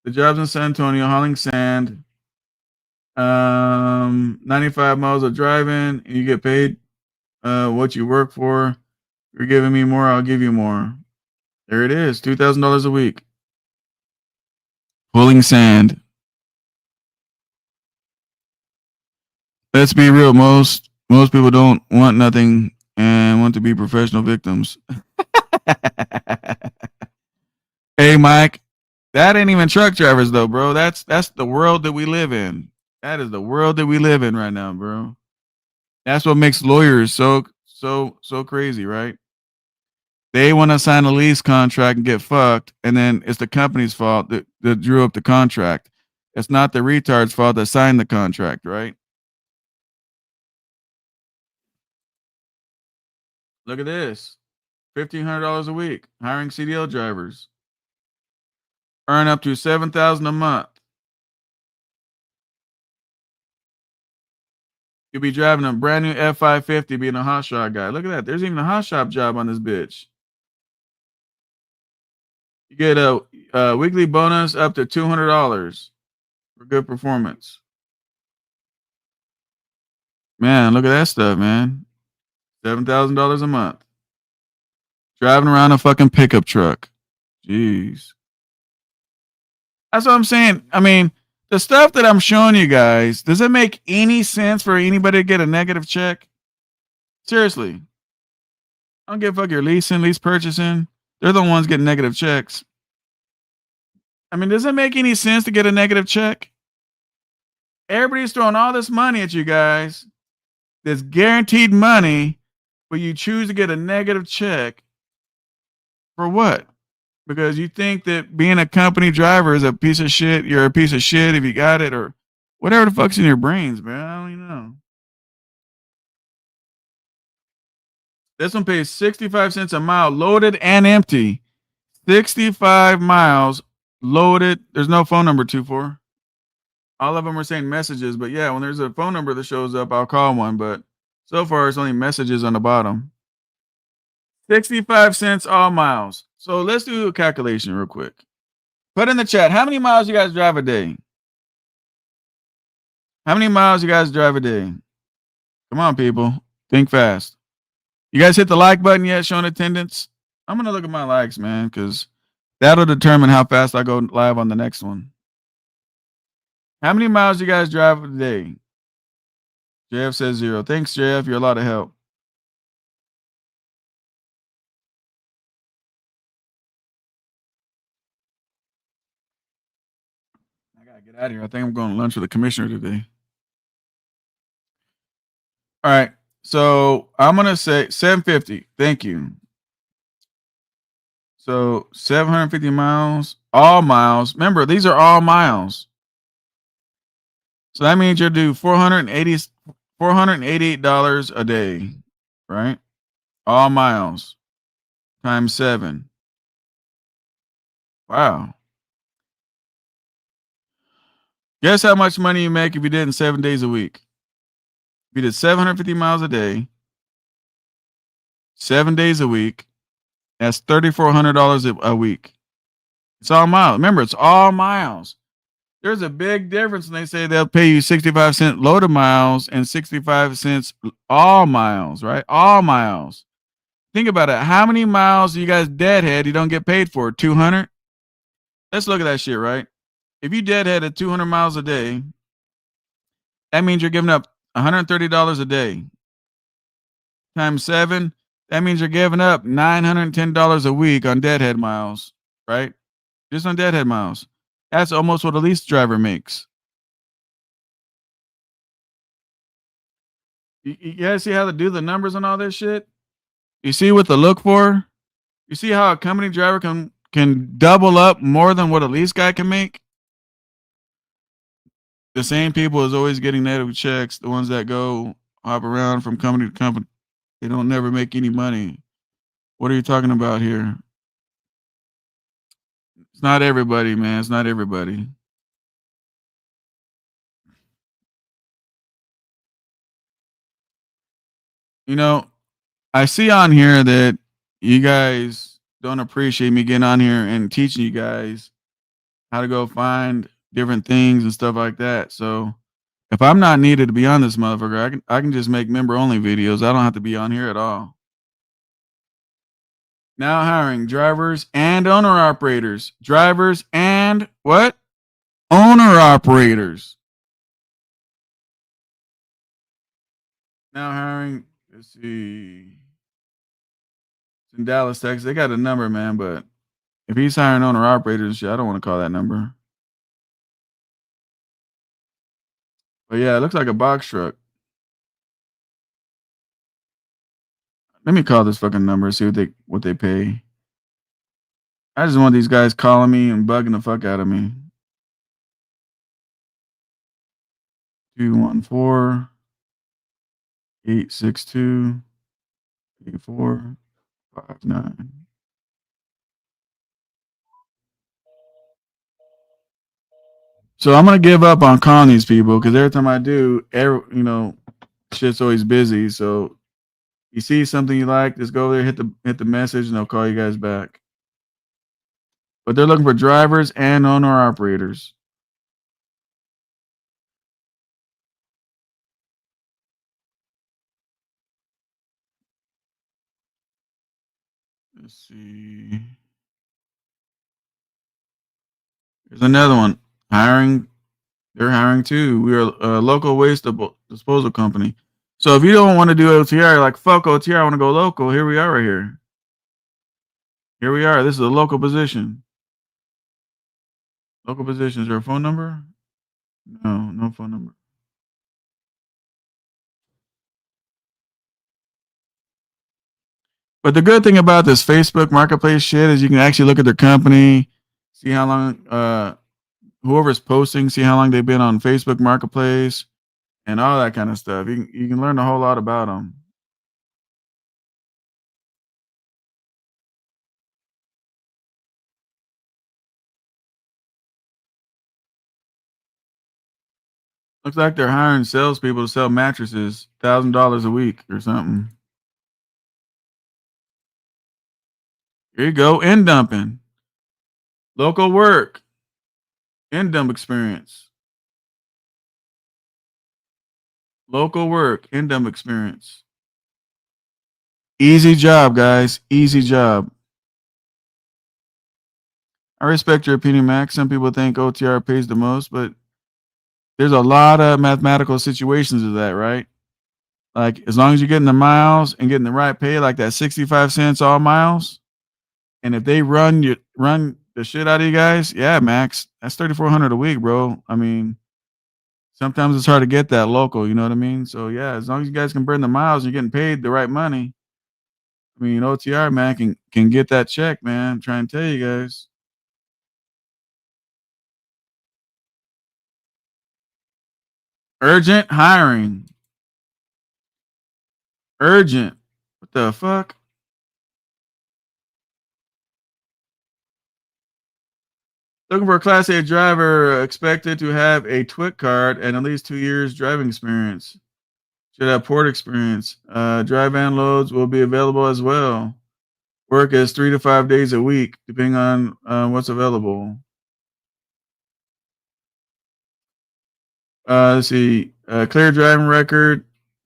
Speaker 3: The job's in San Antonio, hauling sand. 95 miles of driving, and you get paid what you work for. You're giving me more, I'll give you more. There it is, $2,000 a week. Pulling sand. Let's be real. Most people don't want nothing and want to be professional victims. Hey, Mike, that ain't even truck drivers though, bro. That's the world that we live in. That is the world that we live in right now, bro. That's what makes lawyers so crazy, right? They want to sign a lease contract and get fucked, and then it's the company's fault that drew up the contract. It's not the retard's fault that signed the contract, right? Look at this. $1,500 a week, hiring CDL drivers. Earn up to $7,000 a month. You'll be driving a brand new F550, being a hot shot guy. Look at that. There's even a hot shop job on this bitch. You get a weekly bonus up to $200 for good performance. Man, look at that stuff, man. $7,000 a month. Driving around a fucking pickup truck. Jeez. That's what I'm saying. I mean, the stuff that I'm showing you guys, does it make any sense for anybody to get a negative check? Seriously. I don't give a fuck your leasing, lease purchasing. They're the ones getting negative checks. I mean, does it make any sense to get a negative check? Everybody's throwing all this money at you guys. This guaranteed money, but you choose to get a negative check. For what? Because you think that being a company driver is a piece of shit. You're a piece of shit if you got it, or whatever the fuck's in your brains, man. I don't even know. This one pays 65 cents a mile, loaded and empty. 65 miles loaded. There's no phone number 24. All of them are saying messages, but yeah, when there's a phone number that shows up, I'll call one. But so far, it's only messages on the bottom. 65 cents all miles. So let's do a calculation real quick. Put in the chat, how many miles you guys drive a day? How many miles you guys drive a day? Come on, people. Think fast. You guys hit the like button yet, showing attendance? I'm going to look at my likes, man, because that'll determine how fast I go live on the next one. How many miles you guys drive a day? JF says 0. Thanks, JF. You're a lot of help. I got to get out of here. I think I'm going to lunch with the commissioner today. All right. So I'm going to say 750. Thank you. So 750 miles, all miles. Remember, these are all miles. So that means you'll do $488 a day, right? All miles times 7. Wow. Guess how much money you make if you did it in 7 days a week? If you did 750 miles a day, 7 days a week, that's $3,400 a week. It's all miles. Remember, it's all miles. There's a big difference when they say they'll pay you 65 cents loaded miles and 65 cents all miles, right? All miles. Think about it. How many miles do you guys deadhead you don't get paid for? 200? Let's look at that shit, right? If you deadheaded 200 miles a day, that means you're giving up $130 a day. Times 7, that means you're giving up $910 a week on deadhead miles, right? Just on deadhead miles. That's almost what a lease driver makes. You guys see how to do the numbers on all this shit? You see what to look for? You see how a company driver can double up more than what a lease guy can make? The same people is always getting negative checks, the ones that go hop around from company to company. They don't never make any money. What are you talking about here? It's not everybody, man. It's not everybody. You know, I see on here that you guys don't appreciate me getting on here and teaching you guys how to go find different things and stuff like that. So If I'm not needed to be on this motherfucker, I can just make member only videos. I don't have to be on here at all. Now hiring drivers and owner operators. Drivers and what? Owner operators. Now hiring, let's see. It's in Dallas, Texas. They got a number, man, but if he's hiring owner operators and shit, I don't want to call that number. But yeah, it looks like a box truck. Let me call this fucking number, see what they pay. I just want these guys calling me and bugging the fuck out of me. 214-862-8459. So I'm gonna give up on calling these people because every time I do, shit's always busy. So you see something you like, just go over there, hit the message, and they'll call you guys back. But they're looking for drivers and owner operators. Let's see. There's another one. Hiring. They're hiring too. We are a local waste disposal company. So if you don't want to do OTR, you're like, fuck OTR, I want to go local. Here we are right here. Here we are. This is a local position. Local position. Is there a phone number? No phone number. But the good thing about this Facebook Marketplace shit is you can actually look at their company, see how long whoever's posting, see how long they've been on Facebook Marketplace, and all that kind of stuff. You can learn a whole lot about them. Looks like they're hiring salespeople to sell mattresses, $1,000 a week or something. Here you go, end dumping. Local work. End dump experience. Local work, end dump experience. Easy job, guys. Easy job. I respect your opinion, Max. Some people think OTR pays the most, but there's a lot of mathematical situations of that, right? Like, as long as you're getting the miles and getting the right pay, like that 65 cents all miles, and if they run the shit out of you guys, yeah, Max, that's $3,400 a week, bro. I mean, sometimes it's hard to get that local, you know what I mean? So yeah, as long as you guys can burn the miles and you're getting paid the right money, I mean, OTR, man, can get that check, man. I'm trying to tell you guys. Urgent hiring. Urgent. What the fuck? Looking for a Class A driver, expected to have a TWIC card and at least 2 years driving experience. Should have port experience. Dry van loads will be available as well. Work is 3 to 5 days a week, depending on what's available. Let's see. Clear driving record,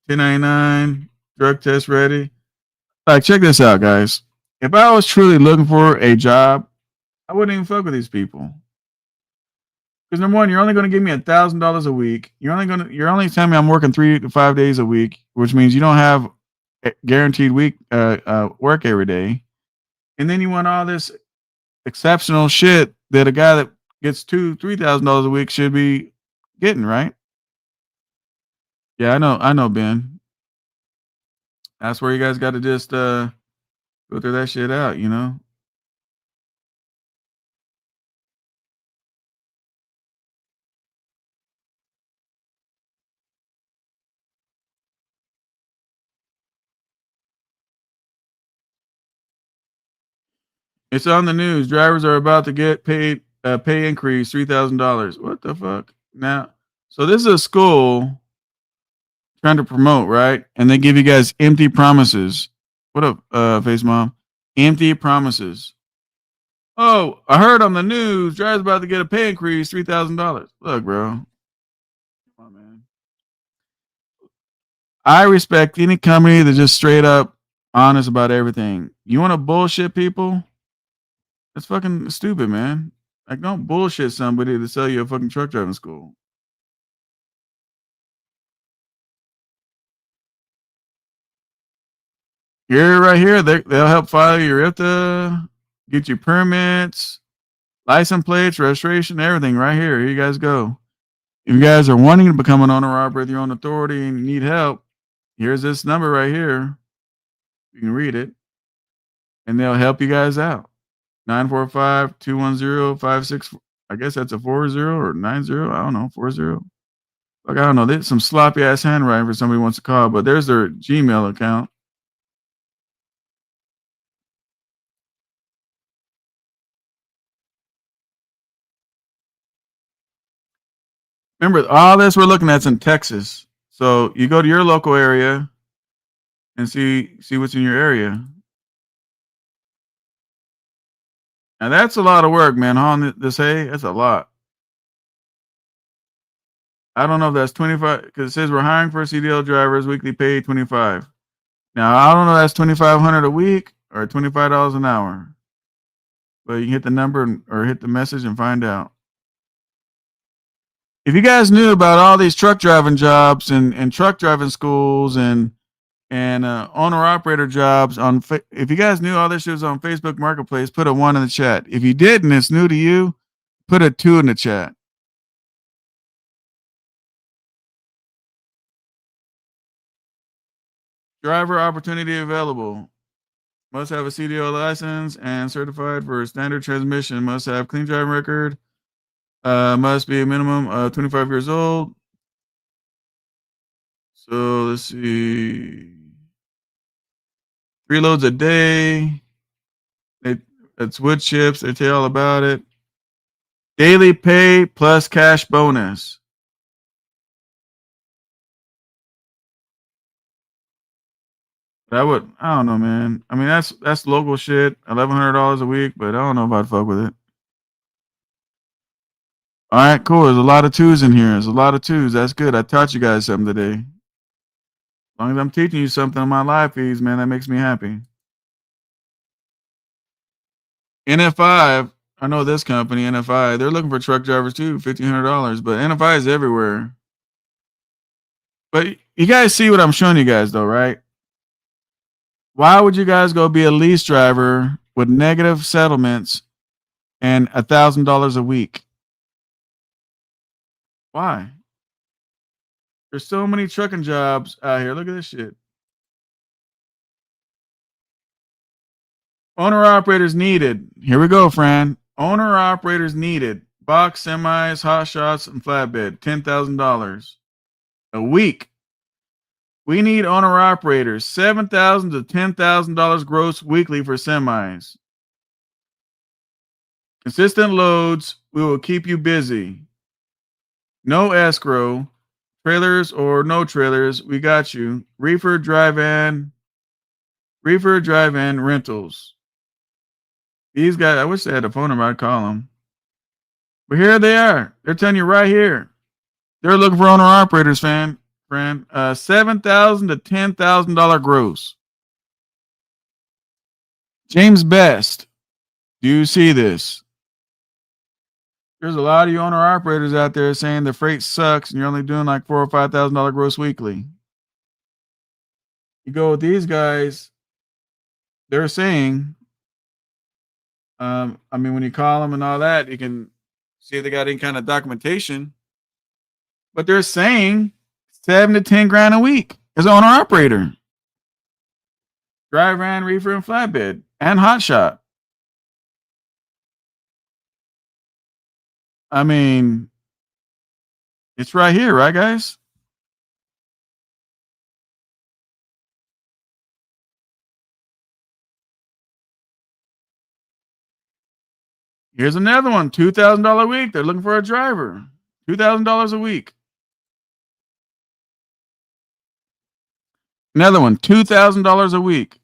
Speaker 3: 1099, drug test ready. Like, check this out, guys. If I was truly looking for a job, I wouldn't even fuck with these people. Because number one, you're only going to give me $1,000 a week. You're only telling me I'm working 3 to 5 days a week, which means you don't have a guaranteed week work every day. And then you want all this exceptional shit that a guy that gets $2,000-$3,000 a week should be getting, right? Yeah, I know, Ben. That's where you guys got to just go through that shit out, you know? It's on the news. Drivers are about to get paid pay increase $3,000. What the fuck? Now, so this is a school trying to promote, right? And they give you guys empty promises. What up, Face Mom? Empty promises. Oh, I heard on the news, drivers about to get a pay increase $3,000. Look, bro. Come on, man. I respect any company that's just straight up honest about everything. You want to bullshit people? That's fucking stupid, man. Like, don't bullshit somebody to sell you a fucking truck driving school. Here, right here, they'll help file your IFTA, get you permits, license plates, registration, everything right here. Here you guys go. If you guys are wanting to become an owner operator with your own authority and you need help, here's this number right here. You can read it, and they'll help you guys out. 945-210-56. I guess that's a 40 or 90. I don't know, 40. Like, I don't know. There's some sloppy ass handwriting for somebody who wants to call, but there's their Gmail account. Remember, all this we're looking at's in Texas. So you go to your local area and see what's in your area. Now that's a lot of work, man. Hauling this hay, that's a lot. I don't know if that's 25 because it says we're hiring for CDL drivers, weekly pay 25. Now I don't know if that's 2,500 a week or $25 an hour. But you can hit the number or hit the message and find out. If you guys knew about all these truck driving jobs and truck driving schools and owner operator jobs if you guys knew all this shit was on Facebook Marketplace, put a 1 in the chat. If you didn't, it's new to you, put a 2 in the chat. Driver opportunity available. Must have a CDL license and certified for standard transmission. Must have clean driving record. Must be a minimum of 25 years old. So let's see. 3 loads a day. It's wood chips. They tell you all about it. Daily pay plus cash bonus. I don't know, man. I mean, that's local shit. $1,100 a week, but I don't know if I'd fuck with it. All right, cool. There's a lot of 2s in here. There's a lot of 2s. That's good. I taught you guys something today. As long as I'm teaching you something on my live feeds, man, that makes me happy. NFI, I know this company, NFI, they're looking for truck drivers too, $1,500, but NFI is everywhere. But you guys see what I'm showing you guys though, right? Why would you guys go be a lease driver with negative settlements and $1,000 a week? Why? There's so many trucking jobs out here. Look at this shit. Owner operators needed. Here we go, friend. Owner operators needed. Box, semis, hot shots, and flatbed. $10,000 a week. We need owner operators. $7,000 to $10,000 gross weekly for semis. Consistent loads. We will keep you busy. No escrow. Trailers or no trailers. We got you. Reefer drive-in rentals. These guys, I wish they had a phone number. I'd call them. But here they are. They're telling you right here. They're looking for owner operators, friend. $7,000 to $10,000 gross. James Best. Do you see this? There's a lot of you owner operators out there saying the freight sucks and you're only doing like $4,000 or $5,000 gross weekly. You go with these guys, they're saying, I mean, when you call them and all that, you can see if they got any kind of documentation. But they're saying $7 to $10,000 a week as an owner operator. Drive, van, reefer, and flatbed, and hot shot. I mean, it's right here, right, guys? Here's another one, $2,000 a week. They're looking for a driver. $2,000 a week. Another one, $2,000 a week.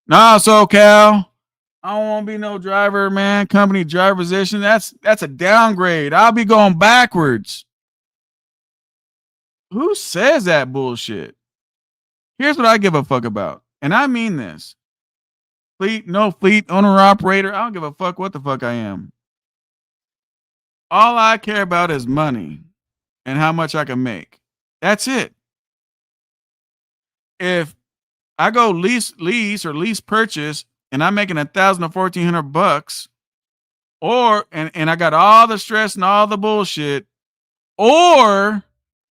Speaker 3: Nah, SoCal. I don't want to be no driver, man. Company driver position. That's a downgrade. I'll be going backwards. Who says that bullshit? Here's what I give a fuck about, and I mean this. Fleet, no fleet, owner, operator. I don't give a fuck what the fuck I am. All I care about is money and how much I can make. That's it. If I go lease or lease purchase and I'm making $1,000 or $1,400, or and I got all the stress and all the bullshit, or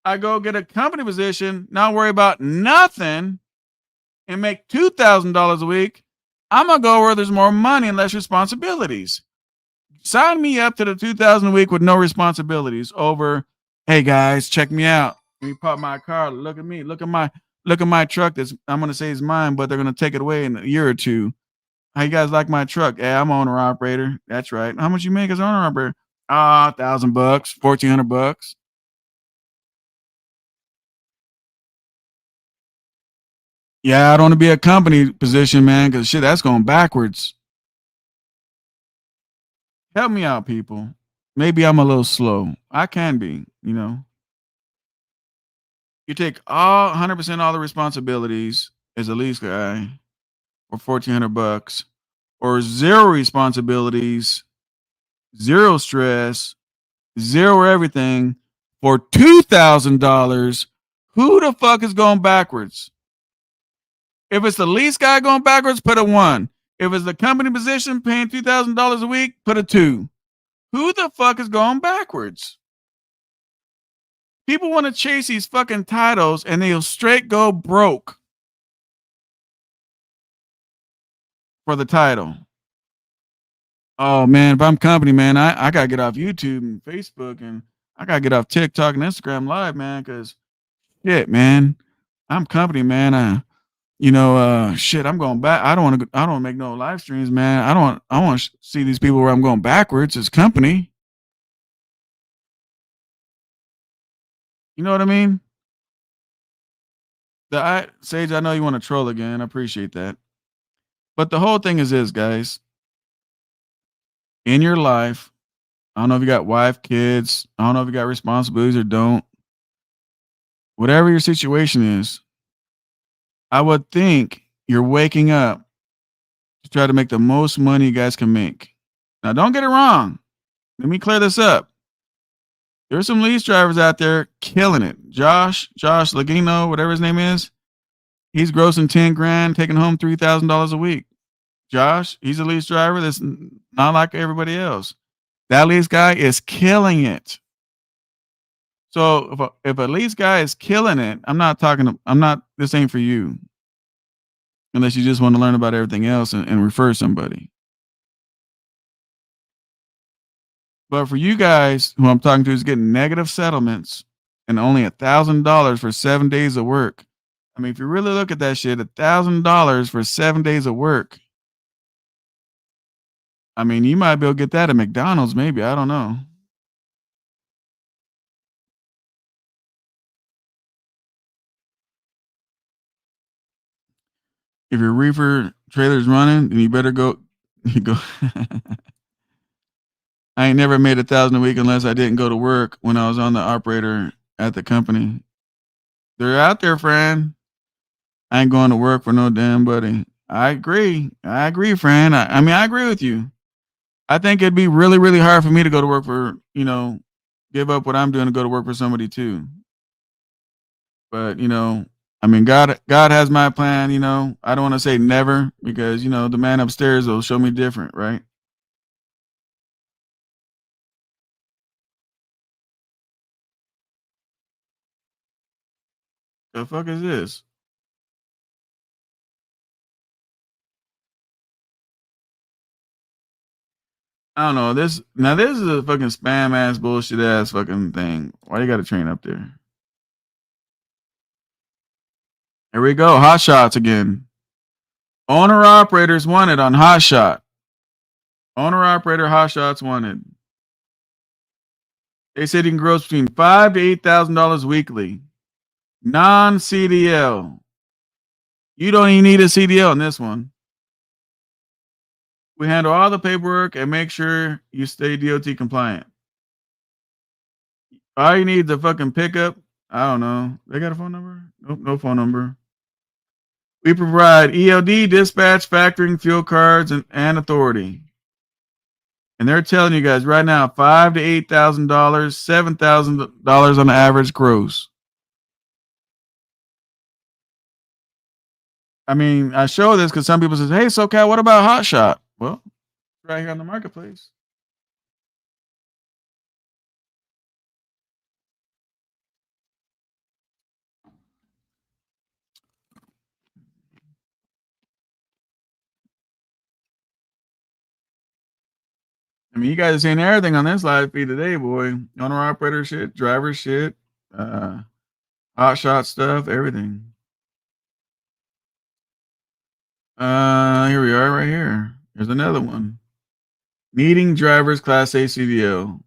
Speaker 3: I go get a company position, not worry about nothing, and make $2,000 a week, I'm gonna go where there's more money and less responsibilities. Sign me up to the $2,000 a week with no responsibilities over, hey guys, check me out. Let me pop my car. Look at me. Look at my truck. That's, I'm gonna say is mine, but they're gonna take it away in a year or two. How you guys like my truck? Yeah, I'm owner operator. That's right. How much you make as owner operator? $1,000, $1,400. Yeah, I don't want to be a company position, man, because shit, that's going backwards. Help me out, people. Maybe I'm a little slow. I can be, you know. You take 100% all the responsibilities as a lease guy for $1,400, or zero responsibilities, zero stress, zero everything for $2,000. Who the fuck is going backwards? If it's the lease guy going backwards, put a 1. If it's the company position paying $2,000 a week, put a 2. Who the fuck is going backwards? People want to chase these fucking titles and they'll straight go broke for the title. Oh man, if I'm company, man, I gotta get off YouTube and Facebook, and I gotta get off TikTok and Instagram Live, man, because shit, man, I'm company, man. Shit, I'm going back. I don't want to make no live streams, man. I want to see these people where I'm going backwards as company. You know what I mean? Sage, I know you want to troll again. I appreciate that. But the whole thing is this, guys. In your life, I don't know if you got wife, kids, I don't know if you got responsibilities or don't. Whatever your situation is, I would think you're waking up to try to make the most money you guys can make. Now, don't get it wrong. Let me clear this up. There's some lease drivers out there killing it. Josh Lagino, whatever his name is, he's grossing 10 grand, taking home $3,000 a week. Josh, he's a lease driver that's not like everybody else. That lease guy is killing it. So if a lease guy is killing it, this ain't for you. Unless you just want to learn about everything else and refer somebody. But for you guys who I'm talking to is getting negative settlements and only $1,000 for 7 days of work. I mean, if you really look at that shit, $1,000 for 7 days of work. I mean, you might be able to get that at McDonald's, maybe. I don't know. If your reefer trailer's running, then you better go. I ain't never made $1,000 a week unless I didn't go to work when I was on the operator at the company. They're out there, friend. I ain't going to work for no damn buddy. I agree, friend. I mean, I agree with you. I think it'd be really, really hard for me to go to work for, give up what I'm doing to go to work for somebody too. But, I mean, God has my plan, I don't want to say never because, the man upstairs will show me different, right? The fuck is this? I don't know. This is a fucking spam ass bullshit ass fucking thing. Why you got a train up there? Here we go. Hot shots again. Owner operators wanted on Hot Shot. Owner operator Hot Shots wanted. They said you can gross between $5,000 to $8,000 weekly. Non-CDL. You don't even need a CDL in this one. We handle all the paperwork and make sure you stay DOT compliant. All you need is a fucking pickup. I don't know. They got a phone number? Nope, no phone number. We provide ELD, dispatch, factoring, fuel cards, and authority. And they're telling you guys right now, $5,000 to $8,000, $7,000 on the average gross. I mean, I show this because some people say, "Hey, SoCal, what about Hot Shot?" Well, it's right here on the marketplace. I mean, you guys are seeing everything on this live feed today, boy. Owner operator shit, driver shit, hot shot stuff, everything. Here we are right here. Here's another one. Needing drivers Class A CDL.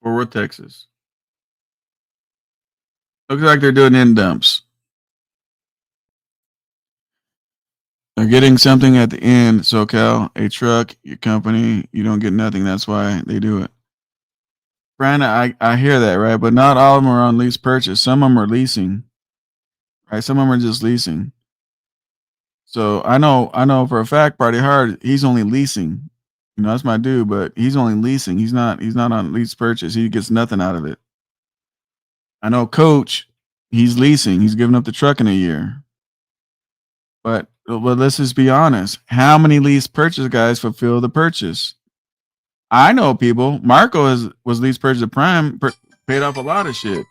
Speaker 3: Fort Worth, Texas. Looks like they're doing end dumps. They're getting something at the end, SoCal, a truck, your company, you don't get nothing. That's why they do it. Brandon, I hear that, right? But not all of them are on lease purchase. Some of them are leasing, right? Some of them are just leasing. So I know for a fact, Party Hard, he's only leasing. You know, that's my dude, but he's only leasing. He's not on lease purchase. He gets nothing out of it. I know Coach, he's leasing. He's giving up the truck in a year. But let's just be honest. How many lease purchase guys fulfill the purchase? I know people. Marco was lease purchase at Prime, paid off a lot of shit.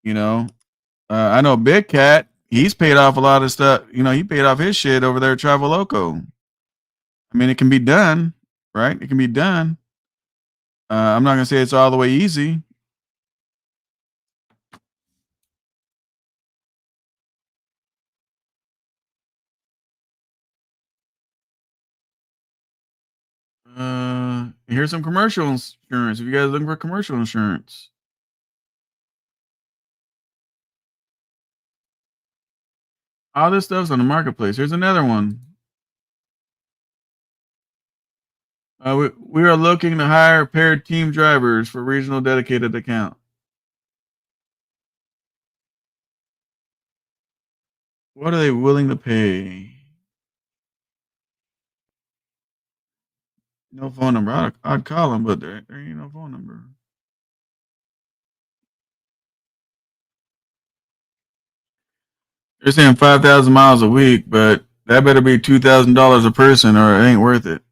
Speaker 3: You know, I know Big Cat. He's paid off a lot of stuff. You know, he paid off his shit over there at Travel Loco. I mean, it can be done, right? It can be done. I'm not gonna say it's all the way easy. Here's some commercial insurance. If you guys are looking for commercial insurance, all this stuff's on the marketplace. Here's another one. We are looking to hire paired team drivers for regional dedicated account. What are they willing to pay? No phone number. I'd call them, but there ain't no phone number. They're saying 5,000 miles a week, but that better be $2,000 a person, or it ain't worth it.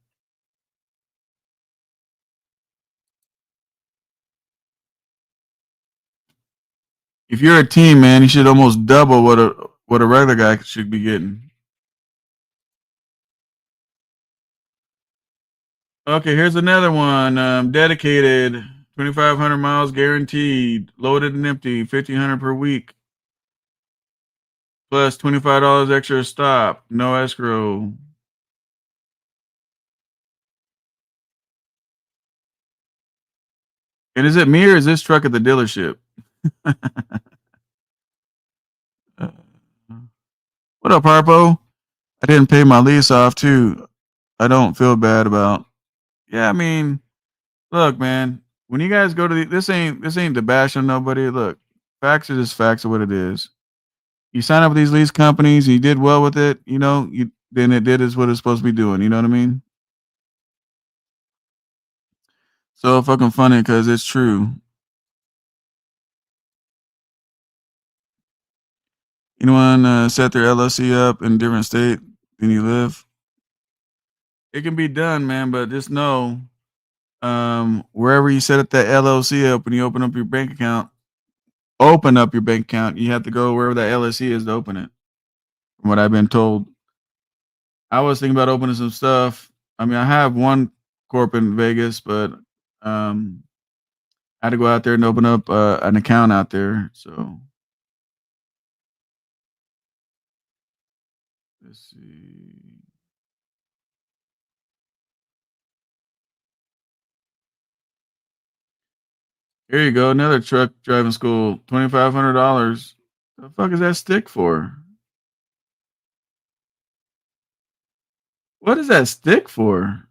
Speaker 3: If you're a team, man, you should almost double what a regular guy should be getting. Okay, here's another one. Dedicated, 2,500 miles guaranteed, loaded and empty, 1,500 per week, plus $25 extra stop, no escrow. And is it me or is this truck at the dealership? What up, Harpo? I didn't pay my lease off too. I don't feel bad about. Yeah, I mean, look, man. When you guys go to this ain't the bash on nobody. Look, facts are just facts of what it is. You sign up with these lease companies, and you did well with it. You know, then it did is what it's supposed to be doing. You know what I mean? So fucking funny because it's true. Anyone set their LLC up in a different state than you live? It can be done, man, but just know, wherever you set up that LLC up, when you open up your bank account, you have to go wherever that LLC is to open it. From what I've been told, I was thinking about opening some stuff. I mean, I have one corp in Vegas, but I had to go out there and open up an account out there. So let's see. Here you go, another truck driving school, $2,500. The fuck is that stick for? What is that stick for?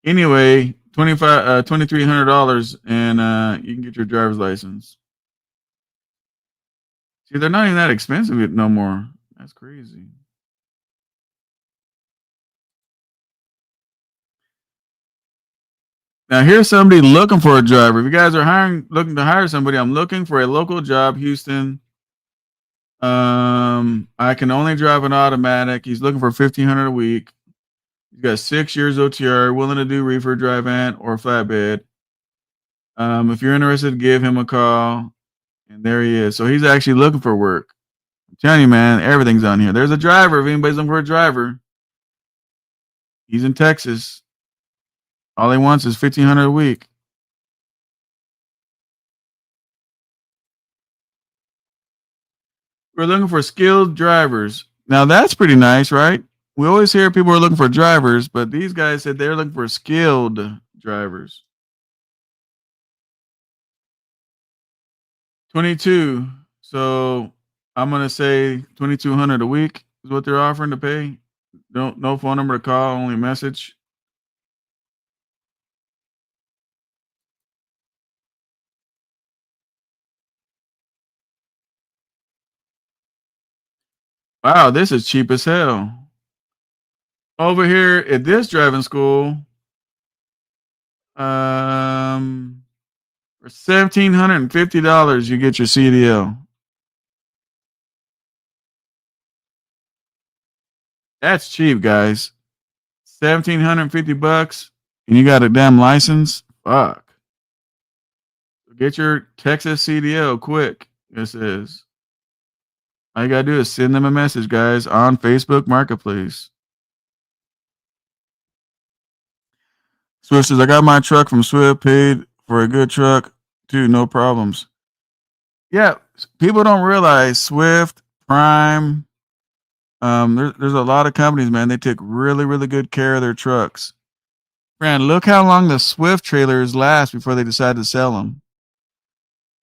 Speaker 3: Anyway, $2,300, and you can get your driver's license. See, they're not even that expensive no more. That's crazy. Now here's somebody looking for a driver. If you guys are looking to hire somebody, I'm looking for a local job, Houston. I can only drive an automatic. He's looking for $1,500 a week. He's got 6 years OTR, willing to do reefer, dry van, or flatbed. If you're interested, give him a call. And there he is. So he's actually looking for work. I'm telling you, man, everything's on here. There's a driver. If anybody's looking for a driver, he's in Texas. All he wants is $1,500 a week. We're looking for skilled drivers. Now that's pretty nice, right? We always hear people are looking for drivers, but these guys said they're looking for skilled drivers. 22. So I'm gonna say $2,200 a week is what they're offering to pay. No phone number to call, only message. Wow, this is cheap as hell. Over here at this driving school, for $1,750, you get your CDL. That's cheap, guys. $1,750, and you got a damn license. Fuck. Get your Texas CDL quick. This is. All you gotta do is send them a message, guys, on Facebook Marketplace. Swift says, I got my truck from Swift, paid for a good truck, too, no problems. Yeah, people don't realize Swift, Prime, there's a lot of companies, man. They take really, really good care of their trucks. Man, look how long the Swift trailers last before they decide to sell them.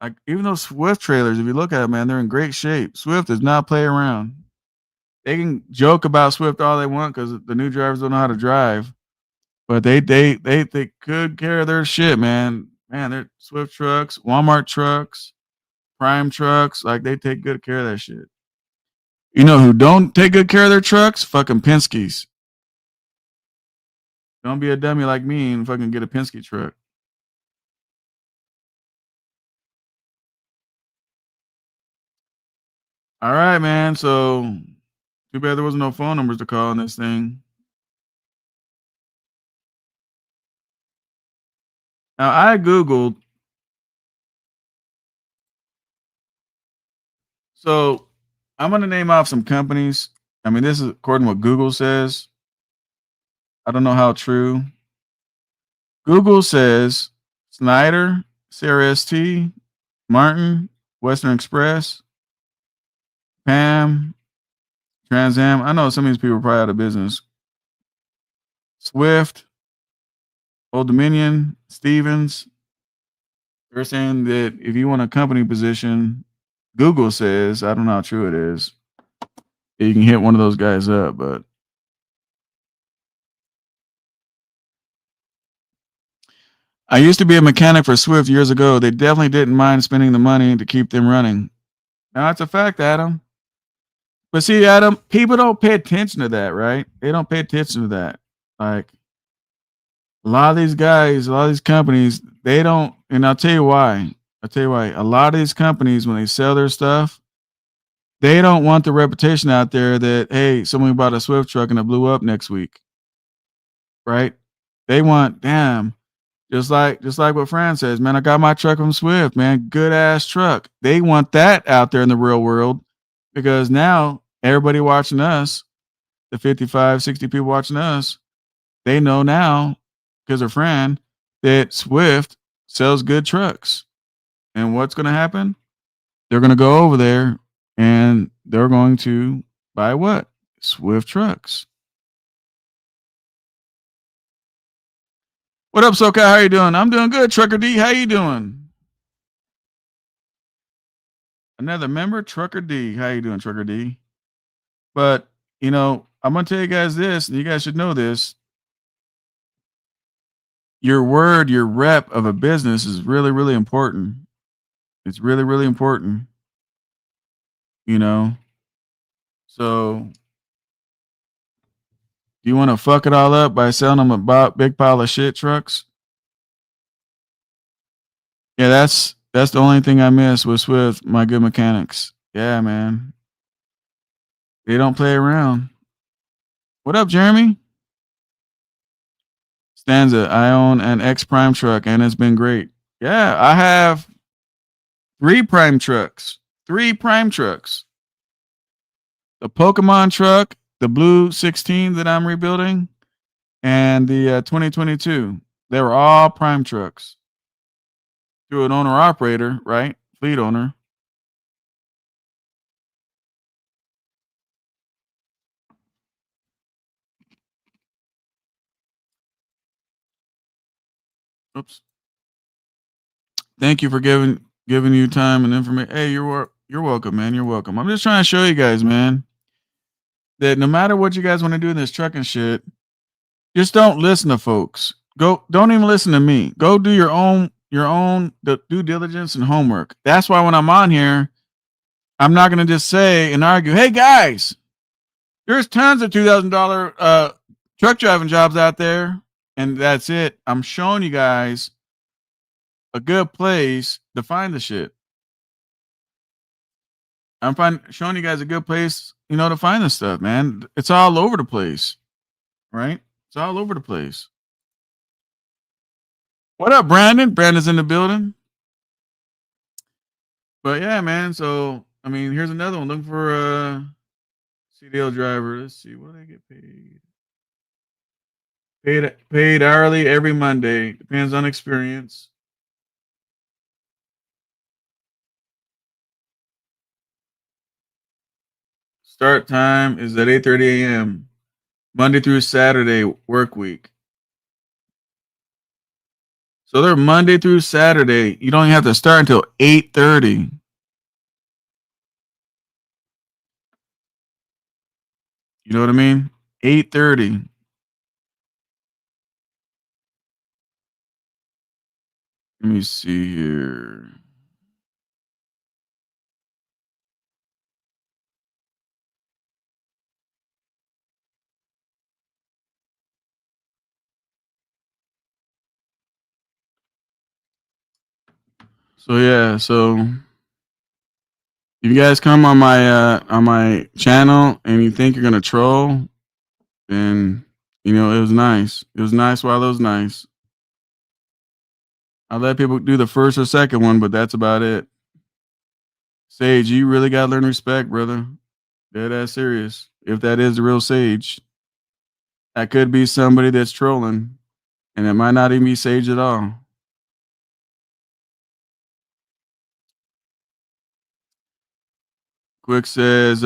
Speaker 3: Like, even those Swift trailers, if you look at it, man, they're in great shape. Swift does not play around. They can joke about Swift all they want because the new drivers don't know how to drive, but they take good care of their shit, man. Man, they're Swift trucks, Walmart trucks, Prime trucks, like they take good care of that shit. You know who don't take good care of their trucks? Fucking Penske's. Don't be a dummy like me and fucking get a Penske truck. All right, man. So too bad there wasn't no phone numbers to call on this thing. Now I Googled. So I'm gonna name off some companies. I mean, this is according to what Google says. I don't know how true. Google says Snyder, CRST, Martin, Western Express, Pam, Trans Am. I know some of these people are probably out of business. Swift, Old Dominion, Stevens. They're saying that if you want a company position, Google says, I don't know how true it is, you can hit one of those guys up, but I used to be a mechanic for Swift years ago. They definitely didn't mind spending the money to keep them running. Now, that's a fact, Adam. But see, Adam, people don't pay attention to that, right? They don't pay attention to that. Like, a lot of these guys, a lot of these companies, they don't, and I'll tell you why. A lot of these companies, when they sell their stuff, they don't want the reputation out there that, hey, someone bought a Swift truck and it blew up next week. Right? They want, damn, just like what Fran says, man, I got my truck from Swift, man. Good ass truck. They want that out there in the real world because now everybody watching us, the 55, 60 people watching us, they know now because of Fran that Swift sells good trucks. And what's going to happen? They're going to go over there and they're going to buy what? Swift trucks. What up, SoCal? How you doing? I'm doing good. Trucker D, how you doing? Another member, Trucker D. How you doing, Trucker D? But, you know, I'm going to tell you guys this, and you guys should know this. your word, your rep of a business is really, really important. It's really, really important. You know. So, do you want to fuck it all up by selling them a big pile of shit trucks? Yeah, that's the only thing I miss was with my good mechanics. Yeah, man. They don't play around. What up, Jeremy? Stanza, I own an X Prime truck and it's been great. Yeah, I have 3 Prime trucks. 3 Prime trucks. The Pokemon truck, the Blue 16 that I'm rebuilding, and the 2022. They were all Prime trucks. Through an owner operator, right? Fleet owner. Oops. Thank you for giving you time and information. Hey, you're welcome, man. You're welcome. I'm just trying to show you guys, man, that no matter what you guys want to do in this trucking shit, just don't listen to folks. Don't even listen to me. Go do your own due diligence and homework. That's why when I'm on here, I'm not gonna just say and argue, hey guys, there's tons of $2,000 truck driving jobs out there, and that's it. I'm showing you guys a good place to find the shit. I'm showing you guys a good place, to find this stuff, man. It's all over the place, right? It's all over the place. What up, Brandon? Brandon's in the building. But yeah, man. So I mean, here's another one. Looking for a CDL driver. Let's see what do they get paid. Paid hourly every Monday. Depends on experience. Start time is at 8:30 a.m. Monday through Saturday work week. So they're Monday through Saturday. You don't have to start until 8:30. You know what I mean? 8:30. Let me see here. So yeah, so if you guys come on my channel and you think you're gonna troll, then it was nice. It was nice while it was nice. I let people do the first or second one, but that's about it. Sage, you really gotta learn respect, brother. Dead ass serious. If that is the real Sage, that could be somebody that's trolling, and it might not even be Sage at all. Quick says,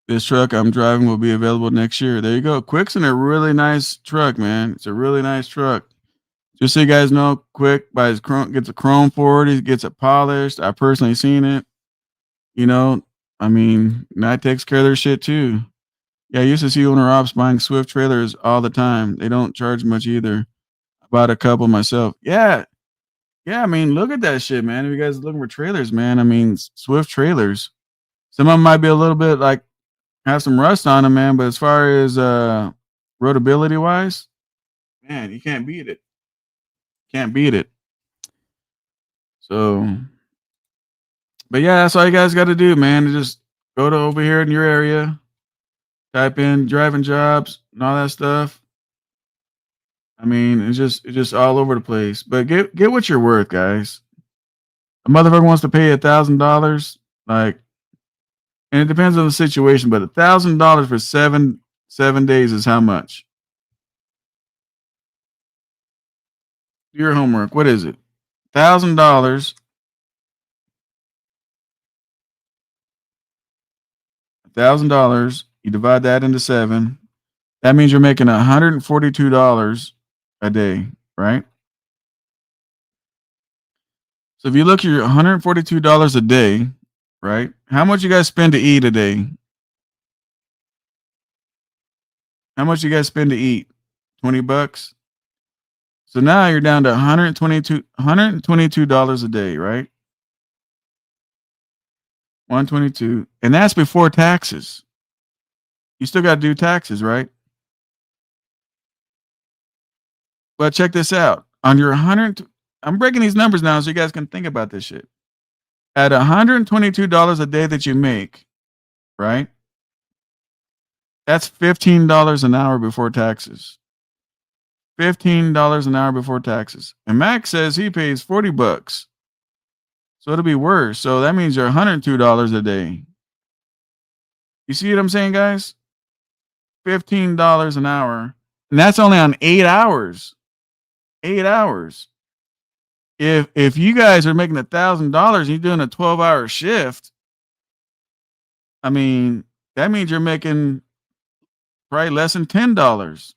Speaker 3: this truck I'm driving will be available next year. There you go. Quick's in a really nice truck, man. It's a really nice truck. Just so you guys know, Quick buys gets a chrome for it. He gets it polished. I personally seen it. That takes care of their shit too. Yeah, I used to see owner ops buying Swift trailers all the time. They don't charge much either. I bought a couple myself. Yeah. Yeah, look at that shit, man. If you guys are looking for trailers, man, Swift trailers. Some of them might be a little bit like have some rust on them, man. But as far as roadability wise, man, you can't beat it. Can't beat it. So, but yeah, that's all you guys got to do, man. Just go to over here in your area, type in driving jobs and all that stuff. It's just all over the place. But get what you're worth, guys. A motherfucker wants to pay $1,000, and it depends on the situation, but $1,000 for seven days is how much? Do your homework. What is it? $1,000. $1,000. You divide that into 7. That means you're making $142 a day, right? So if you look at your $142 a day, right? How much you guys spend to eat a day? How much you guys spend to eat? $20. So now you're down to $122 a day, right? 122, and that's before taxes. You still got to do taxes, right? But check this out. On your I'm breaking these numbers now so you guys can think about this shit. At $122 a day that you make, right? That's $15 an hour before taxes. $15 an hour before taxes. And Max says he pays $40. So it'll be worse. So that means you're $102 a day. You see what I'm saying, guys? $15 an hour. And that's only on 8 hours. 8 hours. If you guys are making $1,000 and you're doing a 12-hour shift, I mean, that means you're making probably less than $10.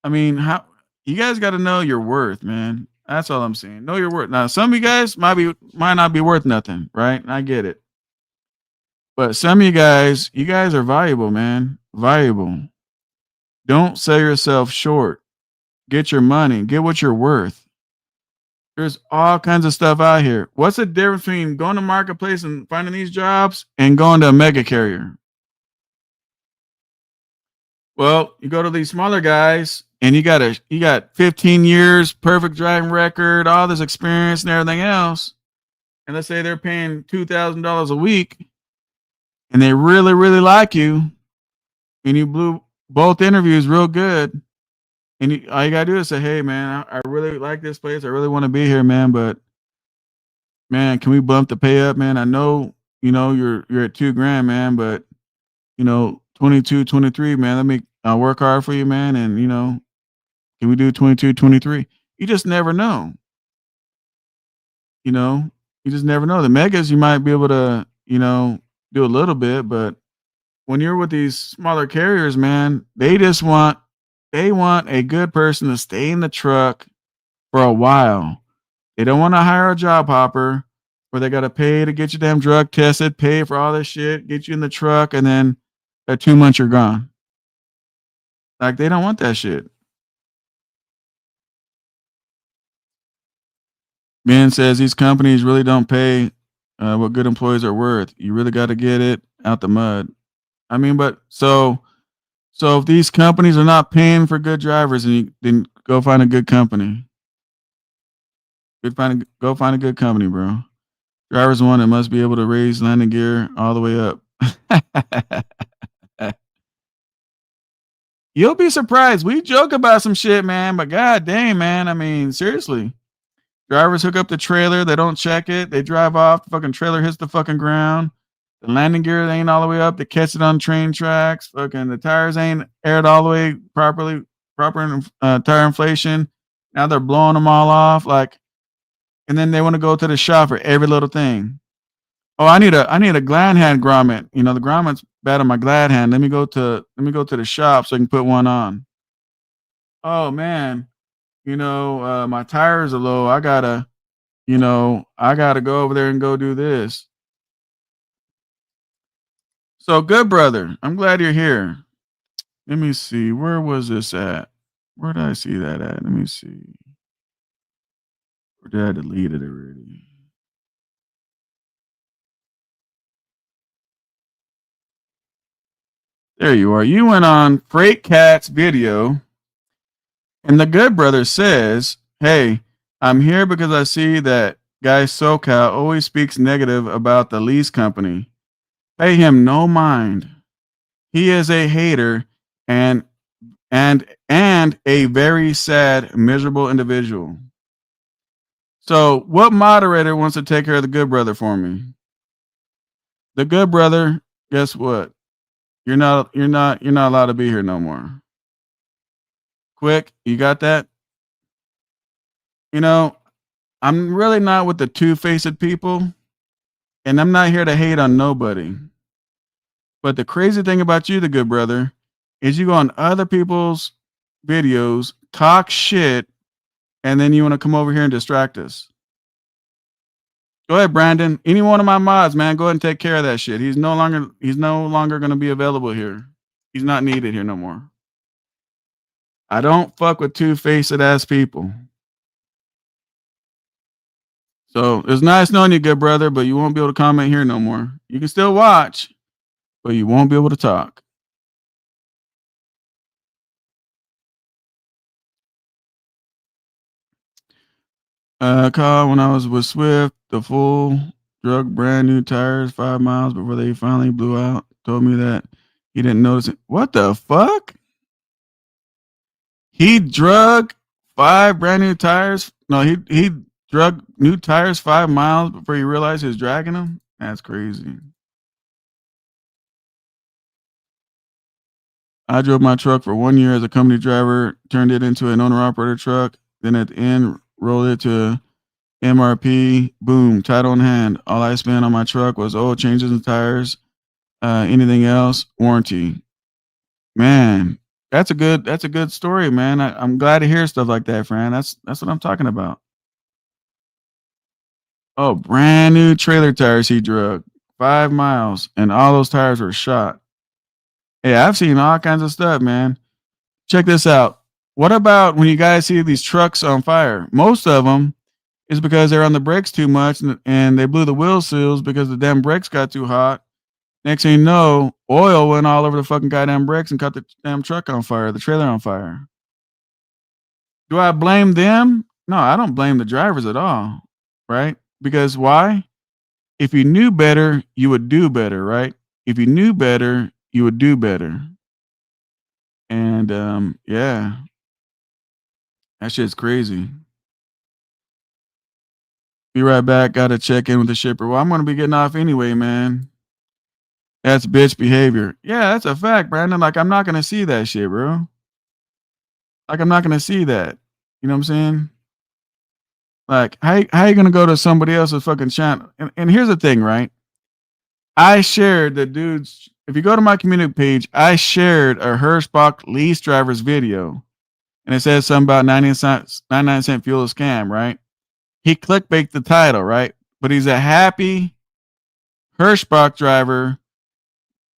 Speaker 3: I mean, how you guys got to know your worth, man. That's all I'm saying. Know your worth. Now, some of you guys might not be worth nothing, right? I get it. But some of you guys are valuable, man. Valuable. Don't sell yourself short. Get your money. Get what you're worth. There's all kinds of stuff out here. What's the difference between going to marketplace and finding these jobs and going to a mega carrier? Well, you go to these smaller guys and you got 15 years, perfect driving record, all this experience and everything else. And let's say they're paying $2,000 a week and they really, really like you and you blew both interviews real good. And all you got to do is say, hey, man, I really like this place. I really want to be here, man. But, man, can we bump the pay up, man? I know, you're at $2,000, man. But, 22, 23, man. I'll work hard for you, man. And, can we do 22, 23? You just never know. You just never know. The megas, you might be able to, do a little bit. But when you're with these smaller carriers, man, they want a good person to stay in the truck for a while. They don't want to hire a job hopper where they got to pay to get you damn drug tested, pay for all this shit, get you in the truck, and then at 2 months you're gone. Like, they don't want that shit. Ben says these companies really don't pay what good employees are worth. You really got to get it out the mud. I mean, but so if these companies are not paying for good drivers, then go find a good company. Go find a good company, bro. Drivers one that must be able to raise landing gear all the way up. You'll be surprised. We joke about some shit, man, but god dang, man. I mean, seriously. Drivers hook up the trailer, they don't check it, they drive off, the fucking trailer hits the fucking ground. The landing gear ain't all the way up to catch it on train tracks. Fucking the tires ain't aired all the way proper tire inflation. Now they're blowing them all off, and then they want to go to the shop for every little thing. Oh, I need a glad hand grommet. The grommet's bad on my glad hand. Let me go to the shop so I can put one on. Oh man, my tires are low. I gotta go over there and go do this. So, good brother, I'm glad you're here. Let me see. Where was this at? Where did I see that at? Let me see. Or did I delete it already? There you are. You went on Freight Cat's video, and the good brother says, hey, I'm here because I see that guy SoCal always speaks negative about the lease company. Pay him no mind. He is a hater and a very sad, miserable individual. So, what moderator wants to take care of the good brother for me? The good brother, guess what? You're not allowed to be here no more. Quick, you got that? I'm really not with the two-faced people, and I'm not here to hate on nobody. But the crazy thing about you, the good brother, is you go on other people's videos, talk shit, and then you want to come over here and distract us. Go ahead, Brandon. Any one of my mods, man, go ahead and take care of that shit. He's no longer going to be available here. He's not needed here no more. I don't fuck with two-faced ass people. So it's nice knowing you, good brother, but you won't be able to comment here no more. You can still watch, but you won't be able to talk. Kyle, when I was with Swift, the full drug brand new tires 5 miles before they finally blew out. Told me that he didn't notice it. What the fuck? He drug 5 brand new tires? No, he drug new tires 5 miles before he realized he was dragging them? That's crazy. I drove my truck for 1 year as a company driver, turned it into an owner-operator truck, then at the end, rolled it to MRP, boom, title in hand. All I spent on my truck was oil changes and tires. Anything else, warranty. Man, that's a good story, man. I'm glad to hear stuff like that, Fran. That's what I'm talking about. Oh, brand new trailer tires he drug 5 miles, and all those tires were shot. Yeah, I've seen all kinds of stuff, man. Check this out. What about when you guys see these trucks on fire? Most of them is because they're on the brakes too much and they blew the wheel seals because the damn brakes got too hot. Next thing you know, oil went all over the fucking goddamn brakes and caught the damn truck on fire, the trailer on fire. Do I blame them? No, I don't blame the drivers at all, right? Because why? If you knew better, you would do better, right? If you knew better, you would do better. And yeah, that shit's crazy. Be right back. Got to check in with the shipper. Well, I'm going to be getting off anyway, man. That's bitch behavior. Yeah, that's a fact, Brandon. Like, I'm not going to see that shit, bro. Like, I'm not going to see that. You know what I'm saying? Like, how you going to go to somebody else's fucking channel? And here's the thing, right? I shared the dude's, if you go to my community page, I shared a Hirschbach lease driver's video. And it says something about 99-cent fuel scam, right? He clickbait the title, right? But he's a happy Hirschbach driver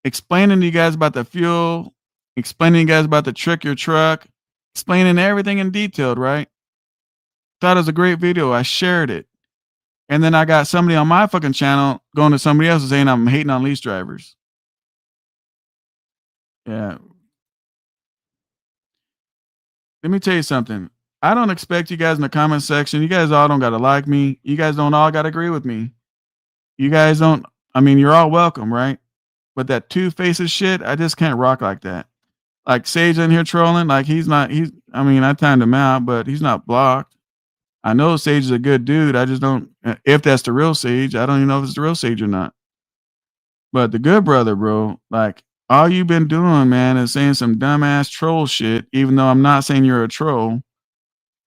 Speaker 3: explaining to you guys about the fuel, explaining to you guys about the trick your truck, explaining everything in detail, right? Thought it was a great video. I shared it. And then I got somebody on my fucking channel going to somebody else and saying I'm hating on lease drivers. Yeah. Let me tell you something. I don't expect you guys in the comment section. You guys all don't got to like me. You guys don't all got to agree with me. You guys don't. I mean, you're all welcome, right? But that two faces shit, I just can't rock like that. Like Sage in here trolling, like I mean, I timed him out, but he's not blocked. I know Sage is a good dude. I just don't, if that's the real Sage, I don't even know if it's the real Sage or not. But the good brother, bro, like all you've been doing, man, is saying some dumbass troll shit, even though I'm not saying you're a troll.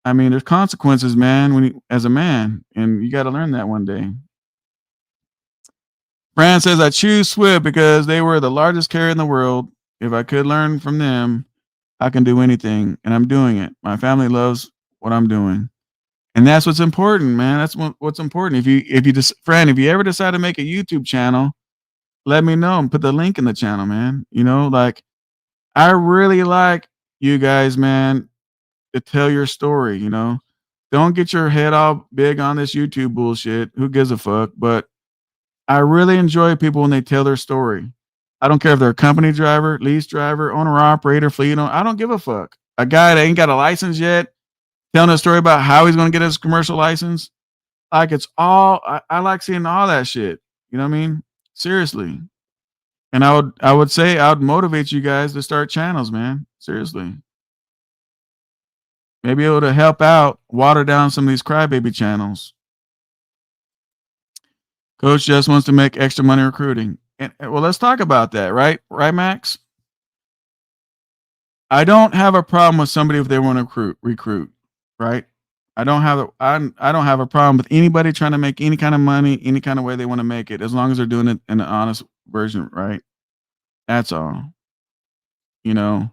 Speaker 3: I mean, there's consequences, man, when you, as a man, and you got to learn that one day. Fran says, I choose Swift because they were the largest carrier in the world. If I could learn from them, I can do anything, and I'm doing it. My family loves what I'm doing. And that's what's important, man. That's what's important. Fran, if you ever decide to make a YouTube channel, let me know and put the link in the channel, man. You know, like I really like you guys, man, to tell your story, you know. Don't get your head all big on this YouTube bullshit. Who gives a fuck? But I really enjoy people when they tell their story. I don't care if they're a company driver, lease driver, owner, operator, fleet owner. I don't give a fuck. A guy that ain't got a license yet, telling a story about how he's going to get his commercial license. Like it's all, I like seeing all that shit. You know what I mean? Seriously. And I would say I would motivate you guys to start channels, man. Seriously. Maybe able to help out, water down some of these crybaby channels. Coach just wants to make extra money recruiting. And well, let's talk about that, right? Right, Max? I don't have a problem with somebody if they want to recruit, right? I don't have a problem with anybody trying to make any kind of money, any kind of way they want to make it, as long as they're doing it in an honest version, right? That's all. You know,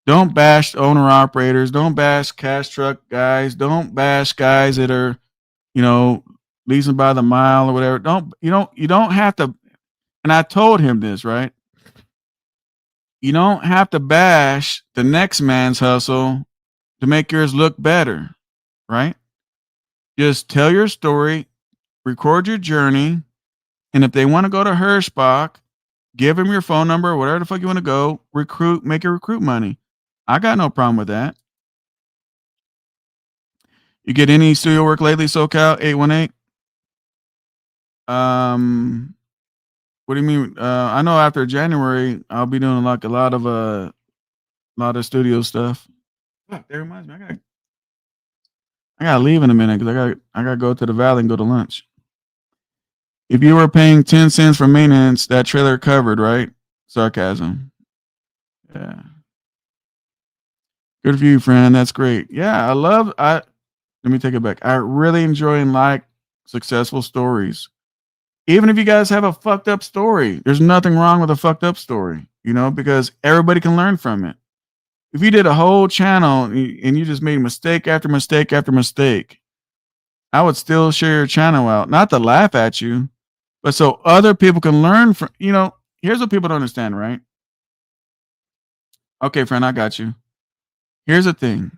Speaker 3: don't bash owner operators, don't bash cash truck guys, don't bash guys that are, you know, leasing by the mile or whatever. You don't have to. And I told him this, right? You don't have to bash the next man's hustle to make yours look better, right? Just tell your story, record your journey, and if they want to go to Hirschbach, give them your phone number, whatever the fuck you want to go, make your recruit money. I got no problem with that. You get any studio work lately, SoCal 818? What do you mean? I know after January I'll be doing like a lot of studio stuff. Fuck, that reminds me, I gotta leave in a minute because I gotta go to the valley and go to lunch. If you were paying 10 cents for maintenance, that trailer covered, right? Sarcasm. Yeah. Good for you, friend. That's great. Yeah, let me take it back. I really enjoy and like successful stories. Even if you guys have a fucked up story, there's nothing wrong with a fucked up story, because everybody can learn from it. If you did a whole channel and you just made mistake after mistake after mistake, I would still share your channel out, not to laugh at you, but so other people can learn from, here's what people don't understand, right? Okay, friend, I got you. Here's the thing.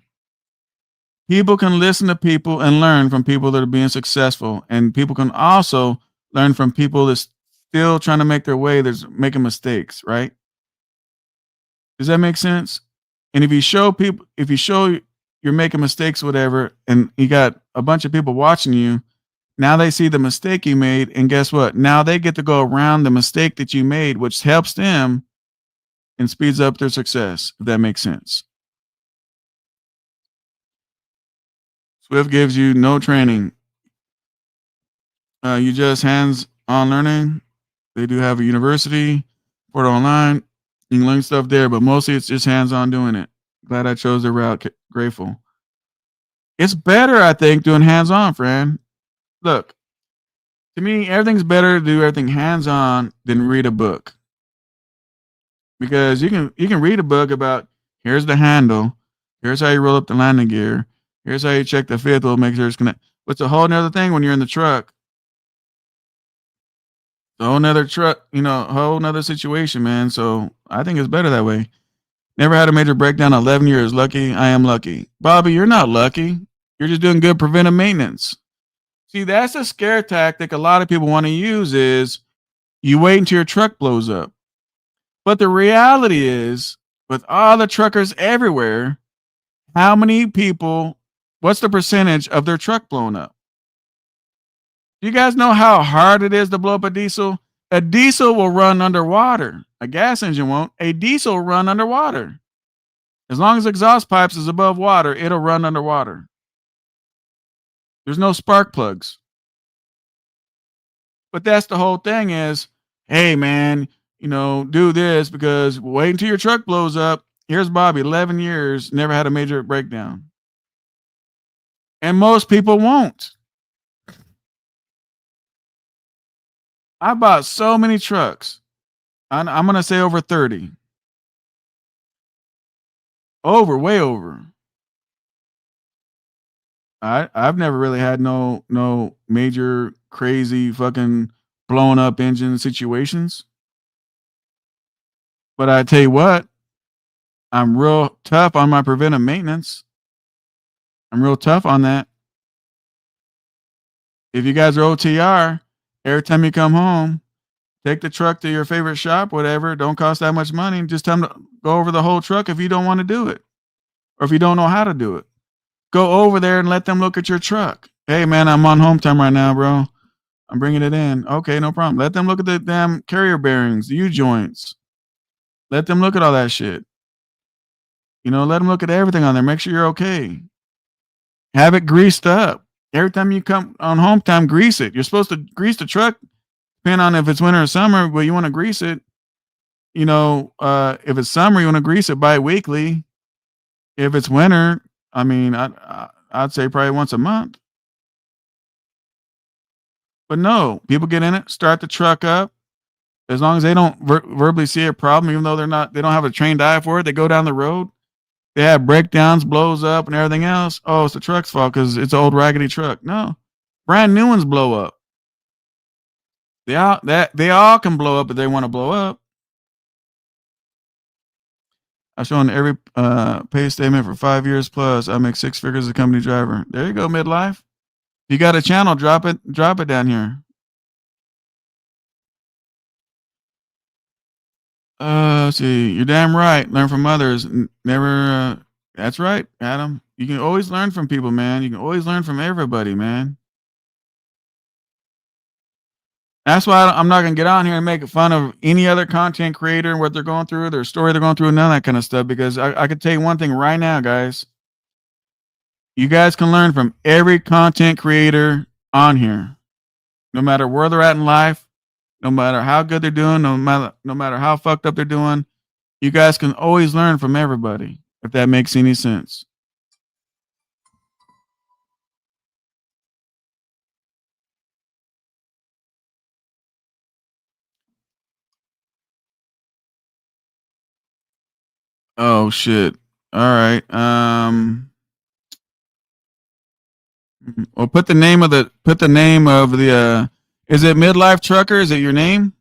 Speaker 3: People can listen to people and learn from people that are being successful, and people can also learn from people that's still trying to make their way, that's making mistakes, right? Does that make sense? And if you show you're making mistakes, whatever, and you got a bunch of people watching you, now they see the mistake you made, and guess what? Now they get to go around the mistake that you made, which helps them and speeds up their success, if that makes sense. Swift gives you no training. You just hands-on learning. They do have a university, for it online. You can learn stuff there, but mostly it's just hands-on doing it. Glad I chose the route. Grateful. It's better, I think, doing hands-on, friend. Look, to me, everything's better to do everything hands-on than read a book. Because you can read a book about, here's the handle, here's how you roll up the landing gear, here's how you check the fifth wheel, make sure it's connected. But it's a whole nother thing when you're in the truck. A whole nother truck, a whole nother situation, man. So I think it's better that way. Never had a major breakdown 11 years. Lucky. I am lucky. Bobby, you're not lucky. You're just doing good preventive maintenance. See, that's a scare tactic a lot of people want to use is you wait until your truck blows up. But the reality is, with all the truckers everywhere, how many people, what's the percentage of their truck blown up? Do you guys know how hard it is to blow up a diesel? A diesel will run underwater. A gas engine won't. A diesel will run underwater. As long as exhaust pipes is above water, it'll run underwater. There's no spark plugs. But that's the whole thing is, hey, man, do this because wait until your truck blows up. Here's Bobby, 11 years, never had a major breakdown. And most people won't. I bought so many trucks. I'm going to say over 30. Way over. I've never really had no major crazy fucking blown up engine situations. But I tell you what, I'm real tough on my preventive maintenance. I'm real tough on that. If you guys are OTR, every time you come home, take the truck to your favorite shop, whatever. Don't cost that much money. Just tell them to go over the whole truck if you don't want to do it. Or if you don't know how to do it. Go over there and let them look at your truck. Hey, man, I'm on home time right now, bro. I'm bringing it in. Okay, no problem. Let them look at the damn carrier bearings, the U-joints. Let them look at all that shit. Let them look at everything on there. Make sure you're okay. Have it greased up. Every time you come on home time, grease it. You're supposed to grease the truck, depending on if it's winter or summer, but you want to grease it. If it's summer, you want to grease it bi-weekly. If it's winter, I'd say probably once a month. But no, people get in it, start the truck up. As long as they don't verbally see a problem, even though they don't have a trained eye for it, they go down the road. They have breakdowns, blows up, and everything else. Oh, it's the truck's fault because it's an old raggedy truck. No, brand new ones blow up. They all can blow up if they want to blow up. I've shown every pay statement for 5 years plus. I make 6 figures as a company driver. There you go, midlife. You got a channel, drop it down here. Let's see. You're damn right. Learn from others. Never. That's right, Adam. You can always learn from people, man. You can always learn from everybody, man. That's why I'm not gonna get on here and make fun of any other content creator and what they're going through, their story they're going through, none of that kind of stuff. Because I could tell you one thing right now, guys. You guys can learn from every content creator on here, no matter where they're at in life, no matter how good they're doing, no matter how fucked up they're doing. You guys can always learn from everybody, if that makes any sense. Oh shit. All right. Well, put the name of the is it Midlife Trucker? Is it your name?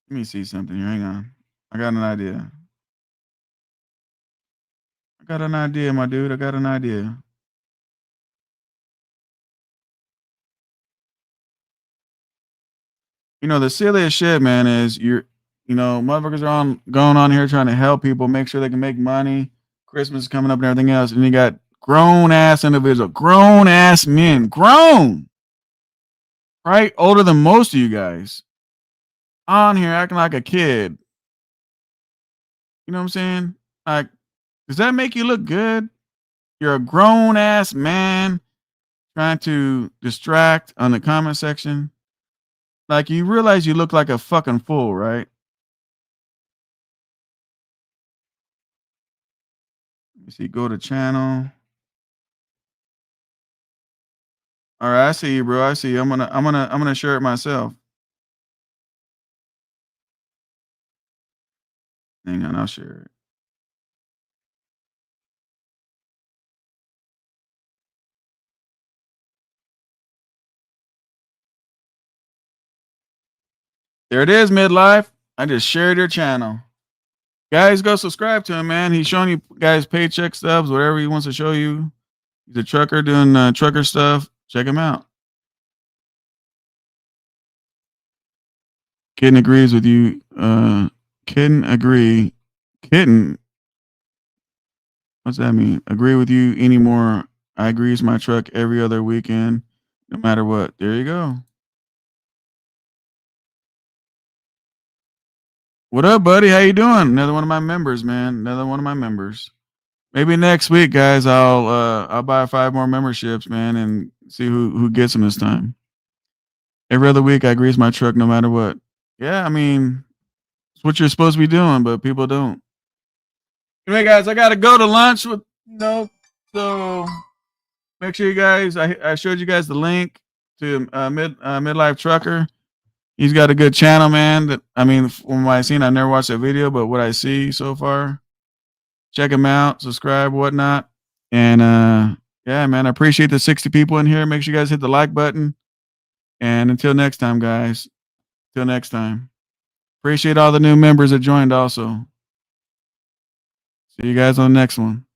Speaker 3: Let me see something here. Hang on. I got an idea. My dude. I got an idea. You know, the silliest shit, man, is motherfuckers are going on here trying to help people, make sure they can make money. Christmas is coming up and everything else. And you got grown ass individuals, grown ass men, grown, right? Older than most of you guys on here acting like a kid. You know what I'm saying? Like, does that make you look good? You're a grown ass man trying to distract on the comment section. Like, you realize you look like a fucking fool, right? Let me see. Go to channel. All right, I see you, bro. I see you. I'm gonna share it myself. Hang on, I'll share it. There it is, Midlife. I just shared your channel. Guys, go subscribe to him, man. He's showing you guys paycheck stubs, whatever he wants to show you. He's a trucker doing trucker stuff. Check him out. Kitten agrees with you. Kitten agree. Kitten. What's that mean? Agree with you anymore. I grease my truck every other weekend, no matter what. There you go. What up, buddy? How you doing? Another one of my members, man. Another one of my members. Maybe next week, guys, I'll buy 5 more memberships, man, and see who gets them this time. Every other week, I grease my truck no matter what. Yeah, I mean, it's what you're supposed to be doing, but people don't. Anyway, guys, I got to go to lunch with, so make sure you guys, I showed you guys the link to Midlife Trucker. He's got a good channel, man. From what I've seen, I never watched that video, but what I see so far, check him out, subscribe, whatnot. And yeah, man, I appreciate the 60 people in here. Make sure you guys hit the like button. And until next time, guys. Till next time. Appreciate all the new members that joined also. See you guys on the next one.